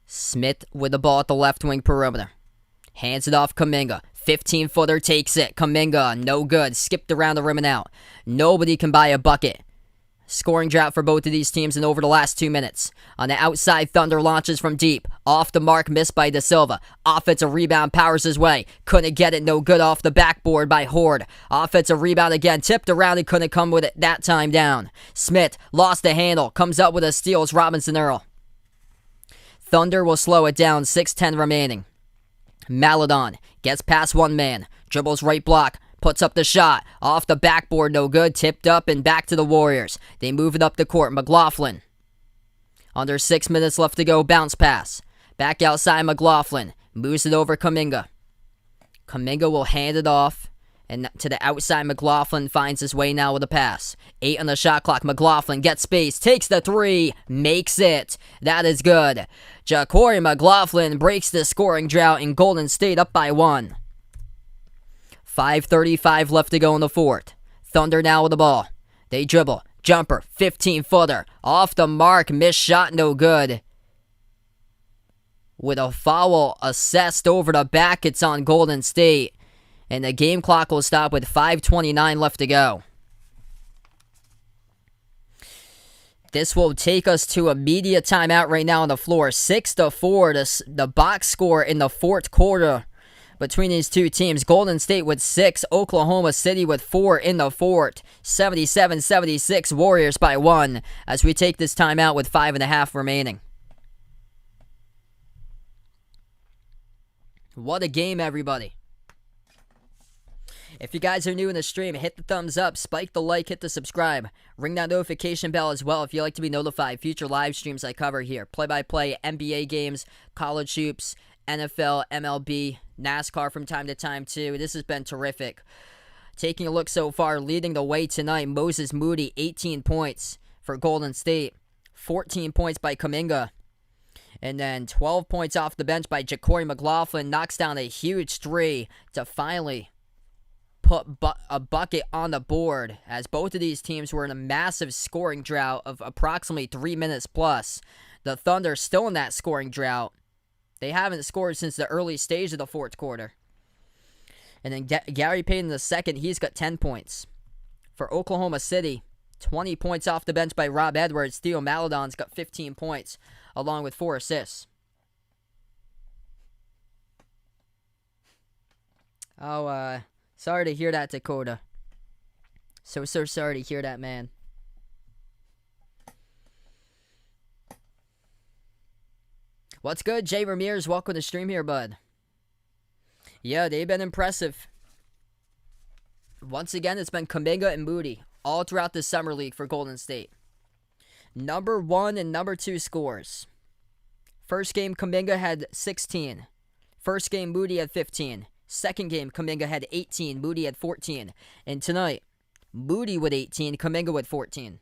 Smith with the ball at the left wing perimeter. Hands it off Kuminga. 15-footer takes it. Kuminga, no good. Skipped around the rim and out. Nobody can buy a bucket. Scoring drought for both of these teams in over the last 2 minutes. On the outside, Thunder launches from deep. Off the mark, missed by Da Silva. Offensive rebound powers his way. Couldn't get it, no good off the backboard by Horde. Offensive rebound again, tipped around and couldn't come with it that time down. Smith lost the handle, comes up with a steal as Robinson Earl. Thunder will slow it down, 6:10 remaining. Maladon gets past one man, dribbles right block, puts up the shot, off the backboard, no good, tipped up and back to the Warriors. They move it up the court. McLaughlin. Under 6 minutes left to go, bounce pass. Back outside McLaughlin, moves it over Kuminga. Kuminga will hand it off, and to the outside McLaughlin finds his way now with a pass. 8 on the shot clock, McLaughlin gets space, takes the 3, makes it. That is good. Ja'Cory McLaughlin breaks the scoring drought and Golden State up by 1. 5:35 left to go in the fourth. Thunder now with the ball. They dribble. Jumper. 15-footer. Off the mark. Missed shot. No good. With a foul assessed over the back, it's on Golden State. And the game clock will stop with 5:29 left to go. This will take us to a media timeout right now on the floor. 6-4, the box score in the fourth quarter between these two teams. Golden State with 6, Oklahoma City with 4 in the fourth. 77-76, Warriors by 1 as we take this timeout with 5.5 remaining. What a game, everybody. If you guys are new in the stream, hit the thumbs up, spike the like, hit the subscribe. Ring that notification bell as well if you'd like to be notified. Future live streams I cover here. Play-by-play, NBA games, college hoops, NFL, MLB, NASCAR from time to time too. This has been terrific. Taking a look so far, leading the way tonight, Moses Moody, 18 points for Golden State. 14 points by Kuminga. And then 12 points off the bench by Ja'Cory McLaughlin. Knocks down a huge 3 to finally put a bucket on the board, as both of these teams were in a massive scoring drought of approximately 3 minutes plus. The Thunder still in that scoring drought. They haven't scored since the early stage of the fourth quarter. And then Gary Payton II, he's got 10 points. For Oklahoma City, 20 points off the bench by Rob Edwards. Theo Maledon's got 15 points, along with 4 assists. Oh, sorry to hear that, Dakota. So sorry to hear that, man. What's good, Jay Ramirez? Welcome to the stream here, bud. Yeah, they've been impressive. Once again, it's been Kuminga and Moody all throughout the Summer League for Golden State. Number 1 and number 2 scores. First game, Kuminga had 16. First game, Moody had 15. Second game, Kuminga had 18. Moody had 14. And tonight, Moody with 18. Kuminga with 14.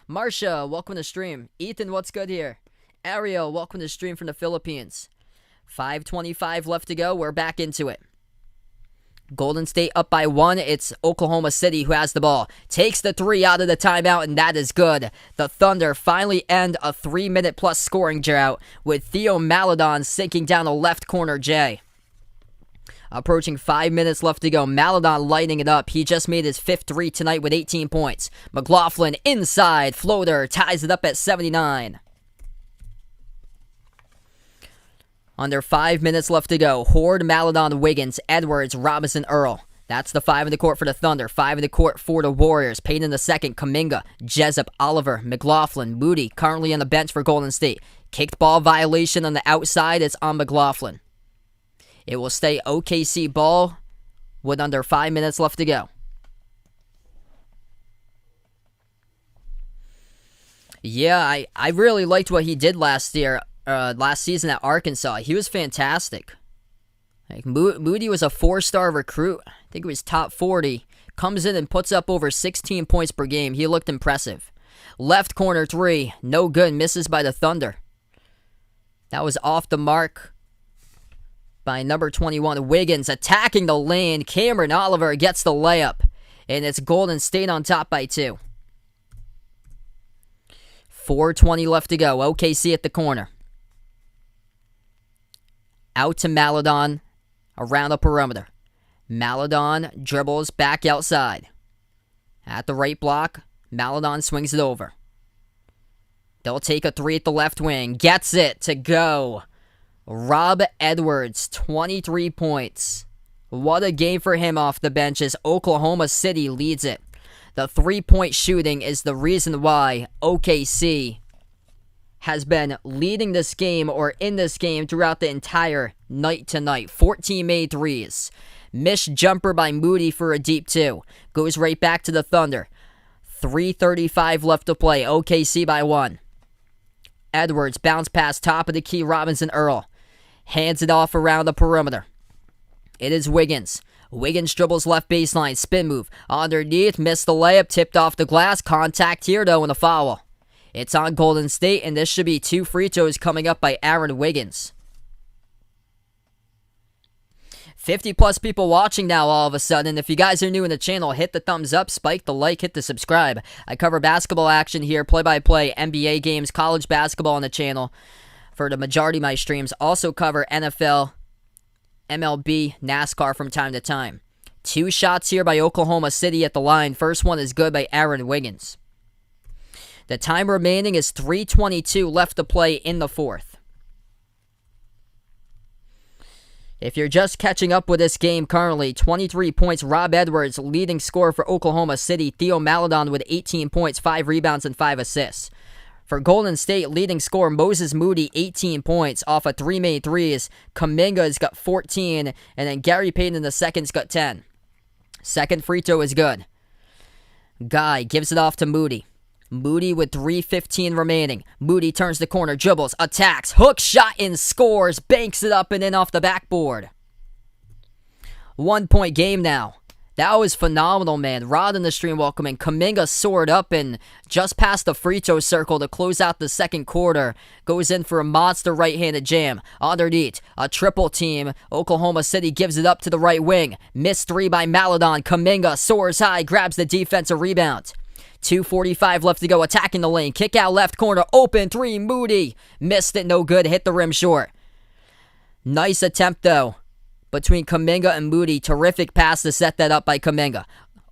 Marsha, welcome to the stream. Ethan, what's good here? Ariel, welcome to the stream from the Philippines. 5:25 left to go. We're back into it. Golden State up by 1. It's Oklahoma City who has the ball. Takes the 3 out of the timeout, and that is good. The Thunder finally end a 3-minute plus scoring drought with Theo Maledon sinking down the left corner J. Approaching 5 minutes left to go. Maledon lighting it up. He just made his 5th 3 tonight with 18 points. McLaughlin inside. Floater ties it up at 79. Under 5 minutes left to go. Horde, Maledon, Wiggins, Edwards, Robinson, Earl. That's the 5 in the court for the Thunder. 5 in the court for the Warriors. Payne in the second. Kuminga, Jessup, Oliver, McLaughlin, Moody, currently on the bench for Golden State. Kicked ball violation on the outside. It's on McLaughlin. It will stay OKC ball with under 5 minutes left to go. Yeah, I really liked what he did last season at Arkansas. He was fantastic. Like Moody was a 4-star recruit. I think he was top 40. Comes in and puts up over 16 points per game. He looked impressive. Left corner 3. No good. Misses by the Thunder. That was off the mark by number 21. Wiggins attacking the lane. Cameron Oliver gets the layup. And it's Golden State on top by 2. 4:20 left to go. OKC at the corner. Out to Maledon around the perimeter. Maledon dribbles back outside. At the right block, Maledon swings it over. They'll take a 3 at the left wing. Gets it to go. Rob Edwards, 23 points. What a game for him off the bench as Oklahoma City leads it. The 3-point shooting is the reason why OKC has been leading this game or in this game throughout the entire night tonight. 14 made threes. Missed jumper by Moody for a deep 2. Goes right back to the Thunder. 3:35 left to play. OKC by 1. Edwards bounce pass top of the key. Robinson Earl hands it off around the perimeter. It is Wiggins. Wiggins dribbles left baseline. Spin move. Underneath. Missed the layup. Tipped off the glass. Contact here though and a foul. It's on Golden State, and this should be 2 free throws coming up by Aaron Wiggins. 50-plus people watching now all of a sudden. If you guys are new in the channel, hit the thumbs up, spike the like, hit the subscribe. I cover basketball action here, play-by-play, NBA games, college basketball on the channel for the majority of my streams. Also cover NFL, MLB, NASCAR from time to time. 2 shots here by Oklahoma City at the line. First one is good by Aaron Wiggins. The time remaining is 3:22 left to play in the 4th. If you're just catching up with this game currently, 23 points, Rob Edwards, leading scorer for Oklahoma City. Theo Maledon with 18 points, 5 rebounds, and 5 assists. For Golden State, leading scorer Moses Moody, 18 points off of 3 made threes. Kuminga's got 14, and then Gary Payton in the second's got 10. Second free throw is good. Guy gives it off to Moody. Moody with 3:15 remaining. Moody turns the corner, dribbles, attacks, hook shot and scores, banks it up and in off the backboard. 1-point game now. That was phenomenal, man. Rod in the stream welcoming. Kuminga soared up and just past the free throw circle to close out the second quarter. Goes in for a monster right-handed jam. Underneath, a triple team. Oklahoma City gives it up to the right wing. Missed 3 by Maledon. Kuminga soars high, grabs the defensive rebound. 2:45 left to go, attacking the lane. Kick out left corner, open 3, Moody. Missed it, no good, hit the rim short. Nice attempt, though, between Kuminga and Moody. Terrific pass to set that up by Kuminga.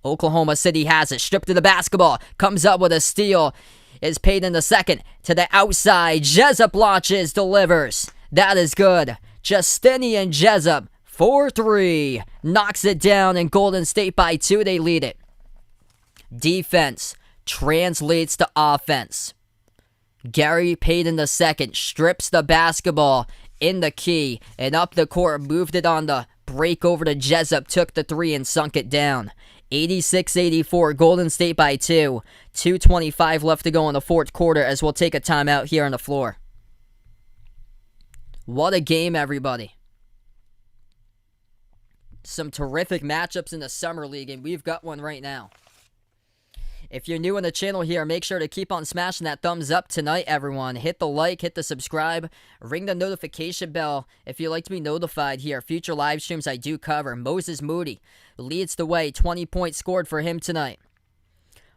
Oklahoma City has it, stripped to the basketball. Comes up with a steal. Is paid in the second. To the outside, Jessup launches, delivers. That is good. Justinian Jessup, 4-3. Knocks it down, and Golden State by 2, they lead it. Defense translates to offense. Gary Payton II strips the basketball in the key and up the court, moved it on the break over to Jessup, took the 3 and sunk it down. 86-84, Golden State by 2. 2:25 left to go in the 4th quarter as we'll take a timeout here on the floor. What a game, everybody. Some terrific matchups in the Summer League, and we've got one right now. If you're new on the channel here, make sure to keep on smashing that thumbs up tonight, everyone. Hit the like, hit the subscribe, ring the notification bell if you'd like to be notified here. Future live streams I do cover. Moses Moody leads the way. 20 points scored for him tonight.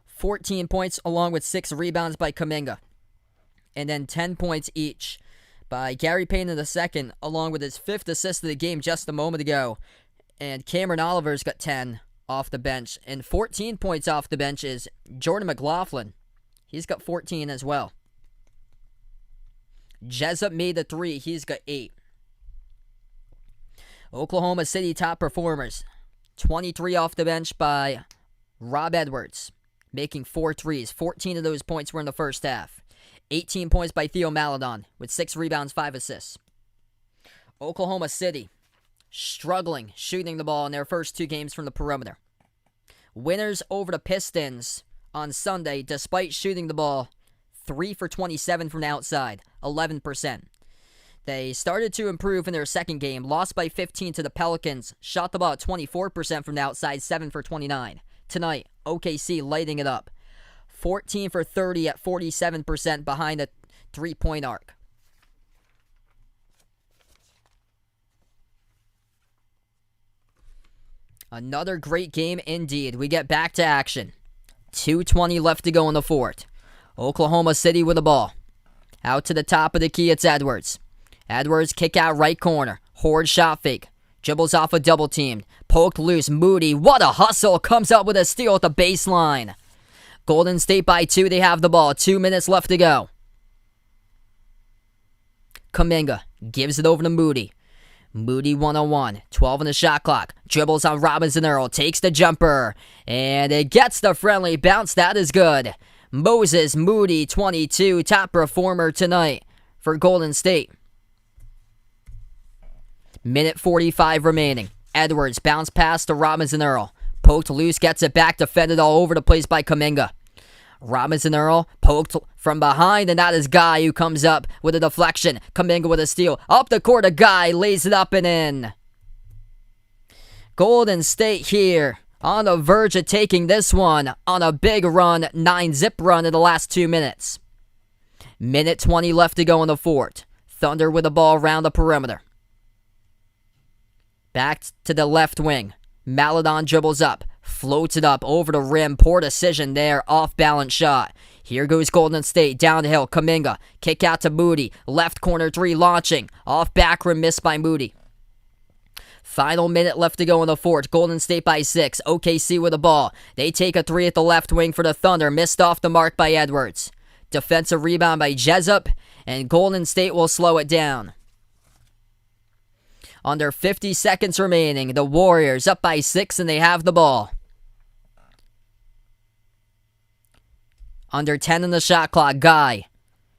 14 points along with 6 rebounds by Kuminga. And then 10 points each by Gary Payton II, along with his 5th assist of the game just a moment ago. And Cameron Oliver's got 10 off the bench. And 14 points off the bench is Jordan McLaughlin. He's got 14 as well. Jessup made the 3. He's got 8. Oklahoma City top performers. 23 off the bench by Rob Edwards, making 4 threes. 14 of those points were in the first half. 18 points by Theo Maledon with 6 rebounds, 5 assists. Oklahoma City struggling shooting the ball in their first 2 games from the perimeter. Winners over the Pistons on Sunday despite shooting the ball 3 for 27 from the outside, 11%. They started to improve in their second game, lost by 15 to the Pelicans, shot the ball at 24% from the outside, 7 for 29. Tonight, OKC lighting it up. 14 for 30 at 47% behind the three-point arc. Another great game indeed. We get back to action. 2:20 left to go in the fourth. Oklahoma City with the ball. Out to the top of the key, it's Edwards. Edwards kick out right corner. Horde shot fake. Dribbles off a double team. Poked loose. Moody. What a hustle. Comes up with a steal at the baseline. Golden State by 2. They have the ball. 2 minutes left to go. Kuminga gives it over to Moody. Moody 1-on-1. 12 on the shot clock. Dribbles on Robinson Earl. Takes the jumper. And it gets the friendly bounce. That is good. Moses Moody, 22. Top performer tonight for Golden State. Minute 45 remaining. Edwards bounce pass to Robinson Earl. Poked loose, gets it back, defended all over the place by Kuminga. Robinson Earl poked from behind, and that is Guy who comes up with a deflection. Kuminga with a steal. Up the court, a Guy lays it up and in. Golden State here on the verge of taking this one on a big run, 9-zip run in the last 2 minutes. Minute 20 left to go in the fourth. Thunder with the ball around the perimeter. Back to the left wing. Maledon dribbles up, floats it up over the rim. Poor decision there, off-balance shot. Here goes Golden State, down the hill. Kuminga, kick out to Moody. Left corner 3 launching. Off back rim, missed by Moody. Final minute left to go in the fourth. Golden State by 6. OKC with the ball. They take a 3 at the left wing for the Thunder. Missed off the mark by Edwards. Defensive rebound by Jessup, and Golden State will slow it down. Under 50 seconds remaining, the Warriors up by 6 and they have the ball. Under 10 in the shot clock, Guy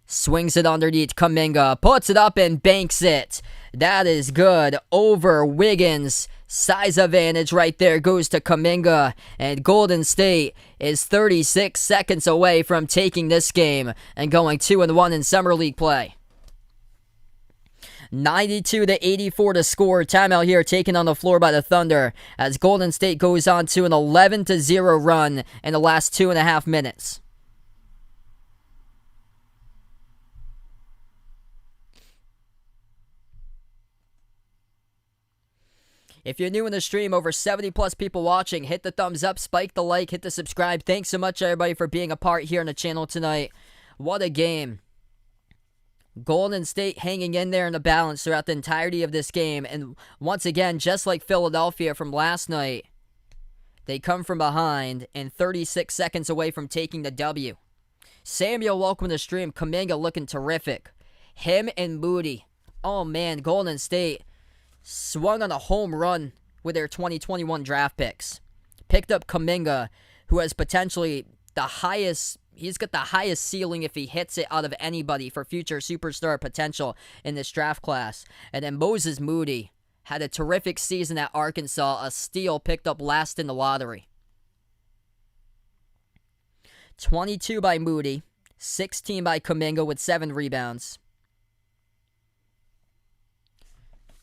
swings it underneath. Kuminga puts it up and banks it. That is good over Wiggins. Size advantage right there goes to Kuminga, and Golden State is 36 seconds away from taking this game and going 2-1 in Summer League play. 92-84 to score. Timeout here taken on the floor by the Thunder as Golden State goes on to an 11-0 run in the last 2.5 minutes. If you're new in the stream, over 70 plus people watching, hit the thumbs up, spike the like, hit the subscribe. Thanks so much everybody for being a part here on the channel tonight. What a game. Golden State hanging in there in the balance throughout the entirety of this game. And once again, just like Philadelphia from last night, they come from behind and 36 seconds away from taking the W. Samuel, welcome to the stream. Kuminga looking terrific. Him and Moody. Oh man, Golden State swung on a home run with their 2021 draft picks. Picked up Kuminga, who has potentially the highest... He's got the highest ceiling if he hits it out of anybody for future superstar potential in this draft class. And then Moses Moody had a terrific season at Arkansas, a steal picked up last in the lottery. 22 by Moody, 16 by Kuminga with 7 rebounds.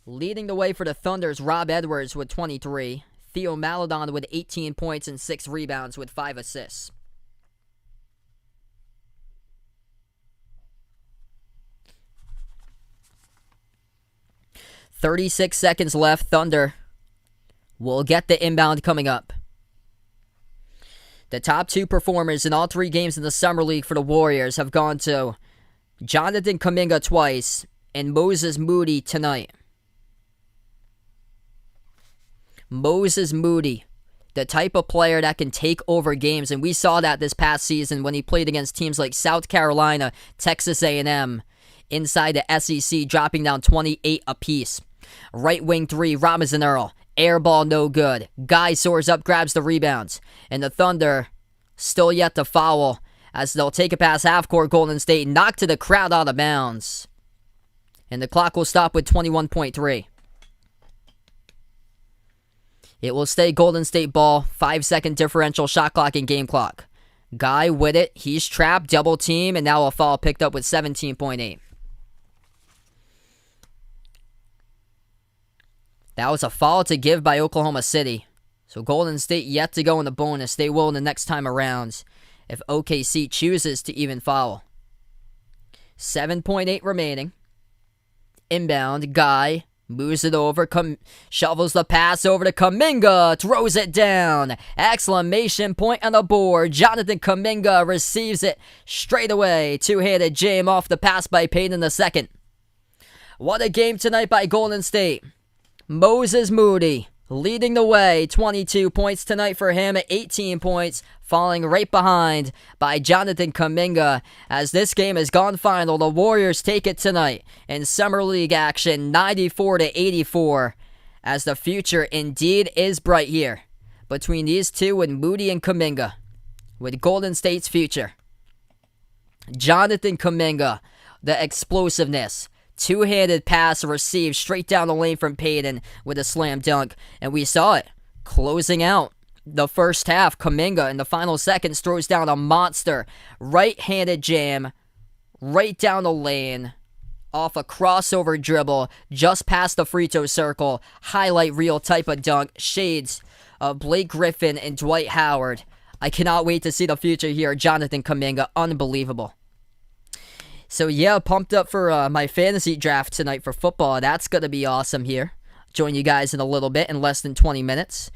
Leading the way for the Thunder's Rob Edwards with 23. Theo Maledon with 18 points and 6 rebounds with 5 assists. 36 seconds left. Thunder will get the inbound coming up. The top 2 performers in all 3 games in the Summer League for the Warriors have gone to Jonathan Kuminga twice and Moses Moody tonight. Moses Moody, the type of player that can take over games, and we saw that this past season when he played against teams like South Carolina, Texas A&M, inside the SEC, dropping down 28 apiece. Right wing 3, Robinson Earl. Air ball no good. Guy soars up, grabs the rebounds. And the Thunder still yet to foul as they'll take it past half-court Golden State, knock to the crowd out of bounds. And the clock will stop with 21.3. It will stay Golden State ball, 5-second differential shot clock and game clock. Guy with it. He's trapped, double team, and now a foul picked up with 17.8. That was a foul to give by Oklahoma City. So Golden State yet to go in the bonus. They will in the next time around if OKC chooses to even foul. 7.8 remaining. Inbound. Guy moves it over. Shovels the pass over to Kuminga. Throws it down. Exclamation point on the board. Jonathan Kuminga receives it straight away. Two-handed jam off the pass by Payton II. What a game tonight by Golden State. Moses Moody leading the way, 22 points tonight for him, 18 points, falling right behind by Jonathan Kuminga. As this game has gone final, the Warriors take it tonight in Summer League action, 94-84, as the future indeed is bright here between these two with Moody and Kuminga, with Golden State's future. Jonathan Kuminga, the explosiveness. Two-handed pass received straight down the lane from Payton with a slam dunk. And we saw it closing out the first half. Kuminga in the final seconds throws down a monster right-handed jam right down the lane off a crossover dribble just past the free throw circle. Highlight reel type of dunk. Shades of Blake Griffin and Dwight Howard. I cannot wait to see the future here. Jonathan Kuminga, unbelievable. So yeah, pumped up for my fantasy draft tonight for football. That's going to be awesome here. Join you guys in a little bit, in less than 20 minutes.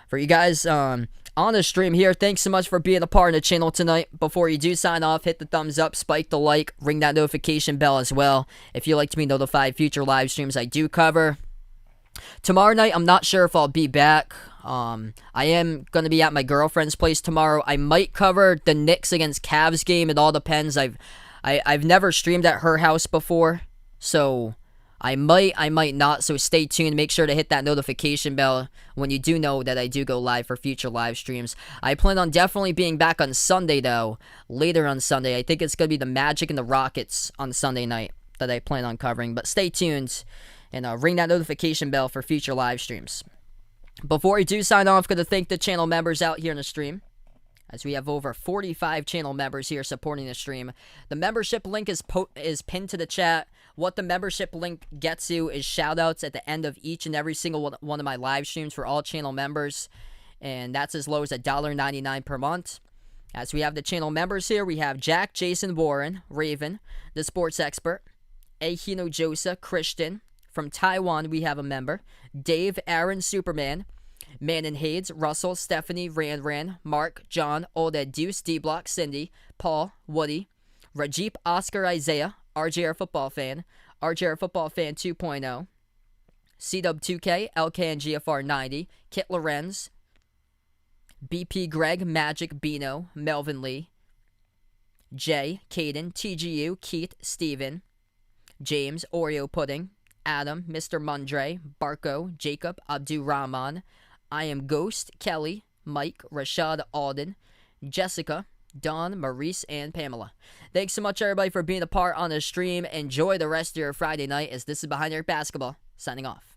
For you guys on the stream here, thanks so much for being a part of the channel tonight. Before you do sign off, hit the thumbs up, spike the like, ring that notification bell as well. If you'd like to be notified future live streams I do cover. Tomorrow night, I'm not sure if I'll be back. I am going to be at my girlfriend's place tomorrow. I might cover the Knicks against Cavs game. It all depends. I've never streamed at her house before, so I might not, so stay tuned. Make sure to hit that notification bell when you do know that I do go live for future live streams. I plan on definitely being back on Sunday, though, later on Sunday. I think it's going to be the Magic and the Rockets on Sunday night that I plan on covering, but stay tuned and ring that notification bell for future live streams. Before I do sign off, I'm going to thank the channel members out here in the stream, as we have over 45 channel members here supporting the stream. The membership link is pinned to the chat. What the membership link gets you is shoutouts at the end of each and every single one of my live streams for all channel members. And that's as low as $1.99 per month. As we have the channel members here, we have Jack, Jason, Warren, Raven, the sports expert, Ahino Josa, Christian. From Taiwan, we have a member. Dave, Aaron, Superman, Manon Hades, Russell, Stephanie, Ran, Mark, John, Olded, Deuce, D-Block, Cindy, Paul, Woody, Rajeep, Oscar, Isaiah, RJR Football Fan, RJR Football Fan 2.0, CW2K, LK and GFR 90, Kit Lorenz, BP Greg, Magic, Bino, Melvin Lee, Jay, Caden, TGU, Keith, Steven, James, Oreo Pudding, Adam, Mr. Mundre, Barco, Jacob, Abdu Rahman, I am Ghost, Kelly, Mike, Rashad Alden, Jessica, Dawn, Maurice, and Pamela. Thanks so much, everybody, for being a part on the stream. Enjoy the rest of your Friday night, as this is Behind Your Basketball, signing off.